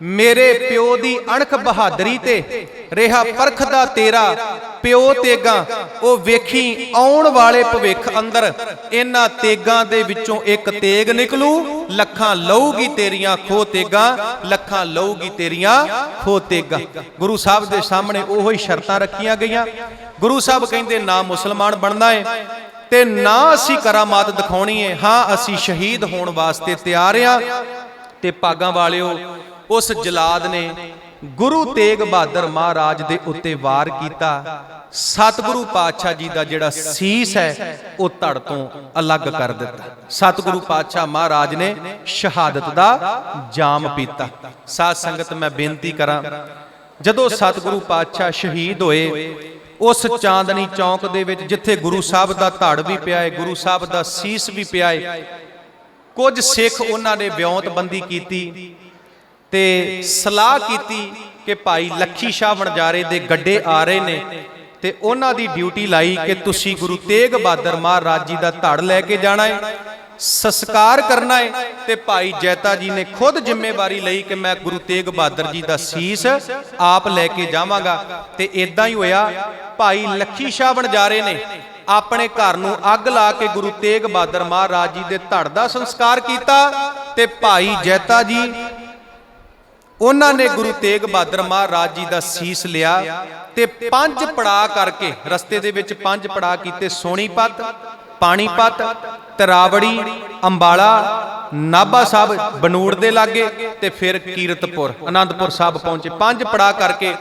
ਮੇਰੇ ਪਿਓ ਦੀ ਅਣਖ ਬਹਾਦਰੀ ਤੇ ਰਿਹਾ ਪਰਖਦਾ ਤੇਰਾ ਪਿਓ ਤੇਗਾਂ। ਉਹ ਵੇਖੀ ਆਉਣ ਵਾਲੇ ਭਵਿੱਖ ਅੰਦਰ ਇਹਨਾਂ ਤੇਗਾਂ ਦੇ ਵਿੱਚੋਂ ਇੱਕ ਤੇਗ ਨਿਕਲੂ, ਲੱਖਾਂ ਲਊਗੀ ਤੇਰੀਆਂ ਖੋ ਤੇਗਾਂ, ਲੱਖਾਂ ਲਊਗੀ ਤੇਰੀਆਂ ਖੋ ਤੇਗਾਂ। ਗੁਰੂ ਸਾਹਿਬ ਦੇ ਸਾਹਮਣੇ ਉਹੋ ਹੀ ਸ਼ਰਤਾਂ ਰੱਖੀਆਂ ਗਈਆਂ। ਗੁਰੂ ਸਾਹਿਬ ਕਹਿੰਦੇ, ਨਾ ਮੁਸਲਮਾਨ ਬਣਨਾ ਹੈ ਤੇ ਨਾ ਅਸੀਂ ਕਰਾਮਾਤ ਦਿਖਾਉਣੀ ਹੈ, ਹਾਂ ਅਸੀਂ ਸ਼ਹੀਦ ਹੋਣ ਵਾਸਤੇ ਤਿਆਰ ਆ। ਤੇ ਭਾਗਾਂ ਵਾਲਿਓ, ਉਸ ਜਲਾਦ ਨੇ ਗੁਰੂ ਤੇਗ ਬਹਾਦਰ ਮਹਾਰਾਜ ਦੇ ਉੱਤੇ ਵਾਰ ਕੀਤਾ। ਸਤਿਗੁਰੂ ਪਾਤਸ਼ਾਹ ਜੀ ਦਾ ਜਿਹੜਾ ਸੀਸ ਹੈ ਉਹ ਧੜ ਤੋਂ ਅਲੱਗ ਕਰ ਦਿੱਤਾ। ਸਤਿਗੁਰੂ ਪਾਤਸ਼ਾਹ ਮਹਾਰਾਜ ਨੇ ਸ਼ਹਾਦਤ ਦਾ ਜਾਮ ਪੀਤਾ। ਸਾਧ ਸੰਗਤ, ਮੈਂ ਬੇਨਤੀ ਕਰਾਂ, ਜਦੋਂ ਸਤਿਗੁਰੂ ਪਾਤਸ਼ਾਹ ਸ਼ਹੀਦ ਹੋਏ, ਉਸ ਚਾਂਦਨੀ ਚੌਂਕ ਦੇ ਵਿੱਚ ਜਿੱਥੇ ਗੁਰੂ ਸਾਹਿਬ ਦਾ ਧੜ ਵੀ ਪਿਆ ਹੈ, ਗੁਰੂ ਸਾਹਿਬ ਦਾ ਸੀਸ ਵੀ ਪਿਆ ਹੈ, ਕੁਝ ਸਿੱਖ ਉਹਨਾਂ ਨੇ ਵਿਉਂਤਬੰਦੀ ਕੀਤੀ ਤੇ ਸਲਾਹ ਕੀਤੀ ਕਿ ਭਾਈ ਲੱਖੀ ਸ਼ਾਹ ਵਣਜਾਰੇ ਦੇ ਗੱਡੇ ਆ ਰਹੇ ਨੇ ਤੇ ਉਹਨਾਂ ਦੀ ਡਿਊਟੀ ਲਾਈ ਕਿ ਤੁਸੀਂ ਗੁਰੂ ਤੇਗ ਬਹਾਦਰ ਮਹਾਰਾਜ ਜੀ ਦਾ ਧੜ ਲੈ ਕੇ ਜਾਣਾ ਹੈ, ਸੰਸਕਾਰ ਕਰਨਾ ਹੈ। ਤੇ ਭਾਈ ਜੈਤਾ ਜੀ ਨੇ ਖੁਦ ਜ਼ਿੰਮੇਵਾਰੀ ਲਈ ਕਿ ਮੈਂ ਗੁਰੂ ਤੇਗ ਬਹਾਦਰ ਜੀ ਦਾ ਸੀਸ ਆਪ ਲੈ ਕੇ ਜਾਵਾਂਗਾ। ਤੇ ਇਦਾਂ ਹੀ ਹੋਇਆ। ਭਾਈ ਲੱਖੀ ਸ਼ਾਹ ਵਣਜਾਰੇ ਨੇ ਆਪਣੇ ਘਰ ਨੂੰ ਅੱਗ ਲਾ ਕੇ ਗੁਰੂ ਤੇਗ ਬਹਾਦਰ ਮਹਾਰਾਜ ਜੀ ਦੇ ਧੜ ਦਾ ਸੰਸਕਾਰ ਕੀਤਾ ਤੇ ਭਾਈ ਜੈਤਾ ਜੀ ਉਹਨਾਂ ਨੇ ਗੁਰੂ ਤੇਗ ਬਹਾਦਰ ਮਹਾਰਾਜ ਜੀ ਦਾ ਸੀਸ ਲਿਆ ਤੇ 5 ਪੜਾਅ ਕਰਕੇ, ਰਸਤੇ ਦੇ ਵਿੱਚ 5 ਪੜਾਅ ਕੀਤੇ। ਸੋਨੀਪਤ, ਪਾਣੀਪਤ, ਤਰਾਵੜੀ, ਅੰਬਾਲਾ, ਨਾਭਾ ਸਾਹਿਬ ਬਨੂੜ ਦੇ ਲਾਗੇ ਤੇ ਫਿਰ ਕੀਰਤਪੁਰ ਅਨੰਦਪੁਰ ਸਾਹਿਬ ਪਹੁੰਚੇ। 5 ਪੜਾਅ ਕਰਕੇ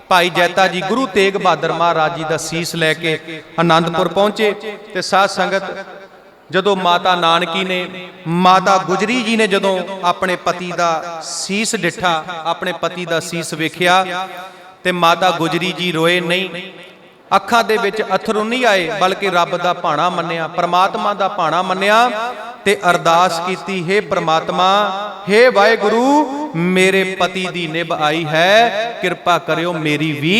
ਭਾਈ ਜੈਤਾ ਜੀ ਗੁਰੂ ਤੇਗ ਬਹਾਦਰ ਮਹਾਰਾਜ ਜੀ ਦਾ ਸੀਸ ਲੈ ਕੇ ਅਨੰਦਪੁਰ ਪਹੁੰਚੇ। ਤੇ ਸਾਧ ਸੰਗਤ, ਜਦੋਂ ਮਾਤਾ ਨਾਨਕੀ ਨੇ, ਮਾਤਾ ਗੁਜਰੀ ਜੀ ਨੇ ਜਦੋਂ ਆਪਣੇ ਪਤੀ ਦਾ ਸੀਸ ਡਿੱਠਾ, ਆਪਣੇ ਪਤੀ ਦਾ ਸੀਸ ਵੇਖਿਆ ਤੇ ਮਾਤਾ ਗੁਜਰੀ ਜੀ ਰੋਏ ਨਹੀਂ, ਅੱਖਾਂ ਦੇ ਵਿੱਚ ਅਥਰੂ ਨਹੀਂ ਆਏ, ਬਲਕਿ ਰੱਬ ਦਾ ਭਾਣਾ ਮੰਨਿਆ, ਪ੍ਰਮਾਤਮਾ ਦਾ ਭਾਣਾ ਮੰਨਿਆ ਤੇ ਅਰਦਾਸ ਕੀਤੀ, ਹੇ ਪ੍ਰਮਾਤਮਾ, ਹੇ ਵਾਹਿਗੁਰੂ, ਮੇਰੇ ਪਤੀ ਦੀ ਨਿਭ ਆਈ ਹੈ, ਕਿਰਪਾ ਕਰਿਓ ਮੇਰੀ ਵੀ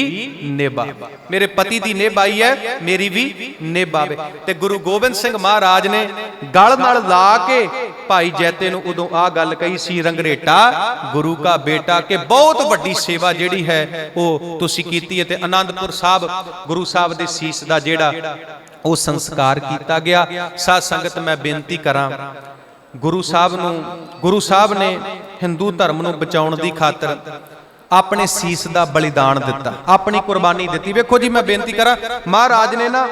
ਨਿਭ ਆਵੇ। ਮੇਰੇ ਪਤੀ ਦੀ ਨਿਭ ਆਈ ਹੈ, ਮੇਰੀ ਵੀ ਨਿਭ ਆਵੇ। ਤੇ ਗੁਰੂ ਗੋਬਿੰਦ ਸਿੰਘ ਮਹਾਰਾਜ ਨੇ ਗਲ ਨਾਲ ਲਾ ਕੇ ਭਾਈ ਜੈਤੇ ਨੂੰ ਉਦੋਂ ਆ ਗੱਲ ਕਹੀ ਸੀ, ਰੰਗਰੇਟਾ ਗੁਰੂ ਕਾ ਬੇਟਾ, ਕਿ ਬਹੁਤ ਵੱਡੀ ਸੇਵਾ ਜਿਹੜੀ ਹੈ ਉਹ ਤੁਸੀਂ ਕੀਤੀ ਹੈ। ਤੇ ਆਨੰਦਪੁਰ ਸਾਹਿਬ ਗੁਰੂ ਸਾਹਿਬ ਦੇ ਸੀਸ ਦਾ ਜਿਹੜਾ ਉਹ ਸੰਸਕਾਰ ਕੀਤਾ ਗਿਆ। ਸਾਧ ਸੰਗਤ, ਮੈਂ ਬੇਨਤੀ ਕਰਾਂ, ਗੁਰੂ ਸਾਹਿਬ ਨੇ ਹਿੰਦੂ ਧਰਮ ਨੂੰ ਬਚਾਉਣ ਦੀ ਖਾਤਰ ਆਪਣੇ ਸੀਸ ਦਾ ਬਲੀਦਾਨ ਦਿੱਤਾ, ਆਪਣੀ ਕੁਰਬਾਨੀ ਦਿੱਤੀ। ਵੇਖੋ ਜੀ, ਮੈਂ ਬੇਨਤੀ ਕਰਾਂ, ਮਹਾਰਾਜ ਨੇ ਨਾ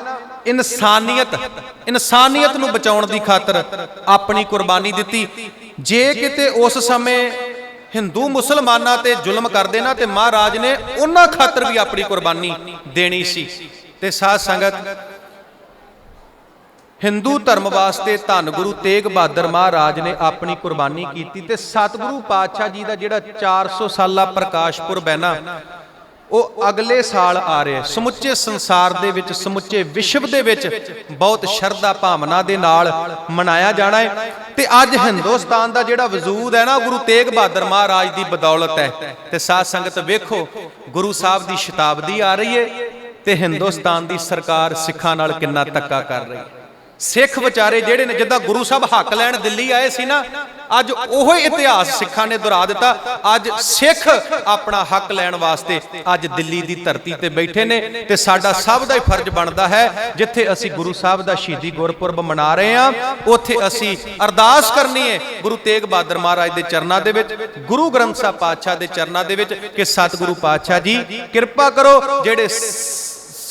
ਇਨਸਾਨੀਅਤ ਨੂੰ ਬਚਾਉਣ ਦੀ ਖਾਤਰ ਆਪਣੀ ਕੁਰਬਾਨੀ ਦਿੱਤੀ। ਜੇ ਕਿਤੇ ਉਸ ਸਮੇਂ ਹਿੰਦੂ ਮੁਸਲਮਾਨਾਂ ਤੇ ਜ਼ੁਲਮ ਕਰਦੇ ਨਾ ਤੇ ਮਹਾਰਾਜ ਨੇ ਉਹਨਾਂ ਖਾਤਰ ਵੀ ਆਪਣੀ ਕੁਰਬਾਨੀ ਦੇਣੀ ਸੀ। ਤੇ ਸਾਧ ਸੰਗਤ, ਹਿੰਦੂ ਧਰਮ ਵਾਸਤੇ ਧੰਨ ਗੁਰੂ ਤੇਗ ਬਹਾਦਰ ਮਹਾਰਾਜ ਨੇ ਆਪਣੀ ਕੁਰਬਾਨੀ ਕੀਤੀ। ਤੇ ਸਤਿਗੁਰੂ ਪਾਤਸ਼ਾਹ ਜੀ ਦਾ ਜਿਹੜਾ 400 ਸਾਲਾ ਪ੍ਰਕਾਸ਼ ਪੁਰਬ ਹੈ ਨਾ, ਉਹ ਅਗਲੇ ਸਾਲ ਆ ਰਿਹਾ। ਸਮੁੱਚੇ ਸੰਸਾਰ ਦੇ ਵਿੱਚ, ਸਮੁੱਚੇ ਵਿਸ਼ਵ ਦੇ ਵਿੱਚ ਬਹੁਤ ਸ਼ਰਧਾ ਭਾਵਨਾ ਦੇ ਨਾਲ ਮਨਾਇਆ ਜਾਣਾ ਹੈ। ਤੇ ਅੱਜ ਹਿੰਦੁਸਤਾਨ ਦਾ ਜਿਹੜਾ ਵਜੂਦ ਹੈ ਨਾ, ਗੁਰੂ ਤੇਗ ਬਹਾਦਰ ਮਹਾਰਾਜ ਦੀ ਬਦੌਲਤ ਹੈ। ਤੇ ਸਾਧ ਸੰਗਤ ਵੇਖੋ, ਗੁਰੂ ਸਾਹਿਬ ਦੀ ਸ਼ਤਾਬਦੀ ਆ ਰਹੀ ਹੈ ਤੇ ਹਿੰਦੁਸਤਾਨ ਦੀ ਸਰਕਾਰ ਸਿੱਖਾਂ ਨਾਲ ਕਿੰਨਾ ਧੱਕਾ ਕਰ ਰਹੀ ਹੈ। ਸਿੱਖ ਵਿਚਾਰੇ ਜਿਹੜੇ ਨੇ, ਜਿੱਦਾਂ ਗੁਰੂ ਸਾਹਿਬ ਹੱਕ ਲੈਣ ਦਿੱਲੀ ਆਏ ਸੀ ਨਾ, ਅੱਜ ਉਹੋ ਇਤਿਹਾਸ ਸਿੱਖਾਂ ਨੇ ਦੁਹਰਾ ਦਿੱਤਾ। ਅੱਜ ਸਿੱਖ ਆਪਣਾ ਹੱਕ ਲੈਣ ਵਾਸਤੇ ਅੱਜ ਦਿੱਲੀ ਦੀ ਧਰਤੀ ਤੇ ਬੈਠੇ ਨੇ। ਤੇ ਸਾਡਾ ਸਭ ਦਾ ਹੀ ਫਰਜ਼ ਬਣਦਾ ਹੈ, ਜਿੱਥੇ ਅਸੀਂ ਗੁਰੂ ਸਾਹਿਬ ਦਾ ਸ਼ਹੀਦੀ ਗੁਰਪੁਰਬ ਮਨਾ ਰਹੇ ਹਾਂ, ਉੱਥੇ ਅਸੀਂ ਅਰਦਾਸ ਕਰਨੀ ਹੈ ਗੁਰੂ ਤੇਗ ਬਹਾਦਰ ਮਹਾਰਾਜ ਦੇ ਚਰਨਾਂ ਦੇ ਵਿੱਚ, ਗੁਰੂ ਗ੍ਰੰਥ ਸਾਹਿਬ ਪਾਤਸ਼ਾਹ ਦੇ ਚਰਨਾਂ ਦੇ ਵਿੱਚ, ਕਿ ਸਤਿਗੁਰੂ ਪਾਤਸ਼ਾਹ ਜੀ ਕਿਰਪਾ ਕਰੋ, ਜਿਹੜੇ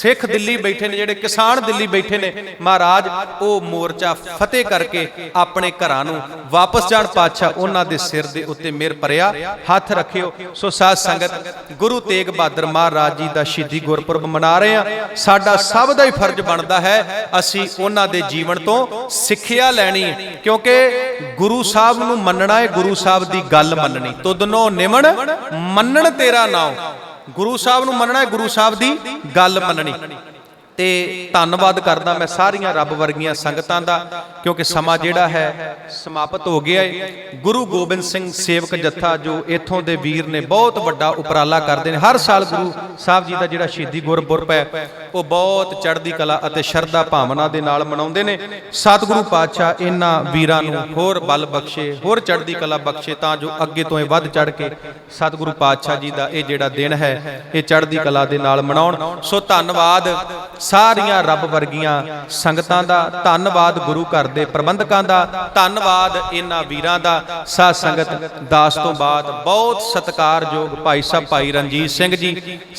सिख दिल्ली बैठे ने, जिहड़े किसान दिल्ली बैठे ने, महाराज वो मोर्चा फतेह करके अपने घरां नूं वापस जाण। पातशाह उन्हां दे सिर दे उत्ते मेहर भरिया हथ रखियो। सो साध संगत गुरु तेग बहादुर महाराज जी दा शहीदी गुरपुरब मना रहे हैं। साडा सब दा ही फर्ज बनदा है असीं उन्हां दे जीवन तो सिੱਖਿਆ लैनी है, क्योंकि गुरु साहब नूं मन्नना है, गुरु साहब दी गल मन्ननी। तुदनो निमन मन्नण तेरा नाम, गुरु साहब नूं मन्नना है, गुरु साहब दी गल मन्ननी। ते धन्नवाद करदा मैं सारियां रब वर्गियां संगतां दा, क्योंकि समा जिहड़ा है समाप्त हो गया है। गुरु गोबिंद सिंह सेवक जत्था जो इत्थों दे वीर ने बहुत वड्डा उपराला करदे ने। हर साल गुरु साहब जी दा जिहड़ा शहीदी गुरपुरब है वो बहुत चढ़दी कला अते शरधा भावना दे नाल मनाउंदे ने। सतगुरु पातशाह इन्हां वीरां नूं होर बल बख्शे, होर चढ़दी कला बख्शे, तां जो अगे तो वध चढ़ के सतगुरु पातशाह जी दा ये जिहड़ा दिन है ये चढ़दी कला दे नाल मनाउण। सो धन्नवाद सारियां रब वर्गियां संगतां दा, धन्नवाद गुरु घर दे प्रबंधकां दा, धन्नवाद इन्हां वीरां दा। साध संगत दास तो बाद बहुत सत्कारयोग भाई साहब भाई रणजीत सिंह जी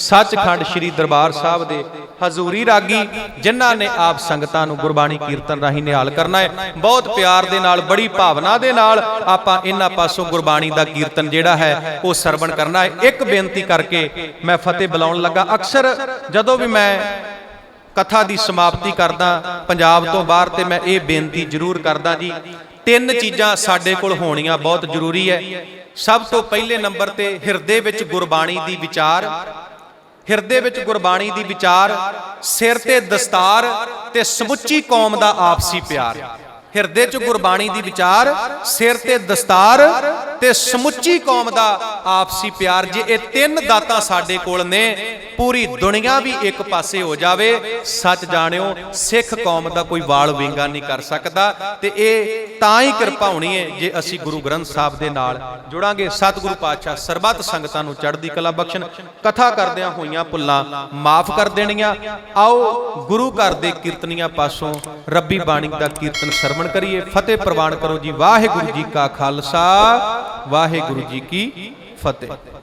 सचखंड श्री दरबार साहब दे हजूरी रागी, जिन्हां ने आप संगतां नूं गुरबाणी कीर्तन राही निहाल करना है। बहुत प्यार दे नाल, बड़ी भावना दे नाल आपां इन्हां पासों गुरबाणी दा कीर्तन जिहड़ा है वो सरवण करना है। एक बेनती करके मैं फतेह बुलाउण लगा। अक्सर जदों भी मैं कथा की समाप्ति करदा पंजाब तो बाहर, तो मैं ये बेनती जरूर करदा जी, तीन चीज़ां साडे कोल होणियां बहुत जरूरी है। सब तो पहले नंबर ते हिरदे विच गुरबाणी दी विचार, हिरदे विच गुरबाणी दी विचार, सिर ते दस्तार ते समुची कौम दा आपसी प्यार। हिरदे च गुरबाणी दी विचार, सिर ते दस्तार ते समुची कौम दा आपसी प्यार। जे ये तीन दातां साडे कोल ने, पूरी दुनिया भी एक पासे हो जावे। सच जाणियो सिख कौम दा कोई वाल विंगा नहीं कर सकदा। ते ये तां ही किरपा होनी है जे असी गुरु ग्रंथ साहब दे नाल जुड़ांगे। सतगुरु पातशाह सरबत संगतां नूं चढ़दी कला बख्शण, कथा करदियां होईयां भुल्लां माफ कर देणियां। आओ गुरु घर दे कीर्तनियां पासों रब्बी बाणी दा कीर्तन सरवण करिए। फतेह प्रवान करो जी। वाहिगुरू जी का खालसा, वाहिगुरू जी की फतेह।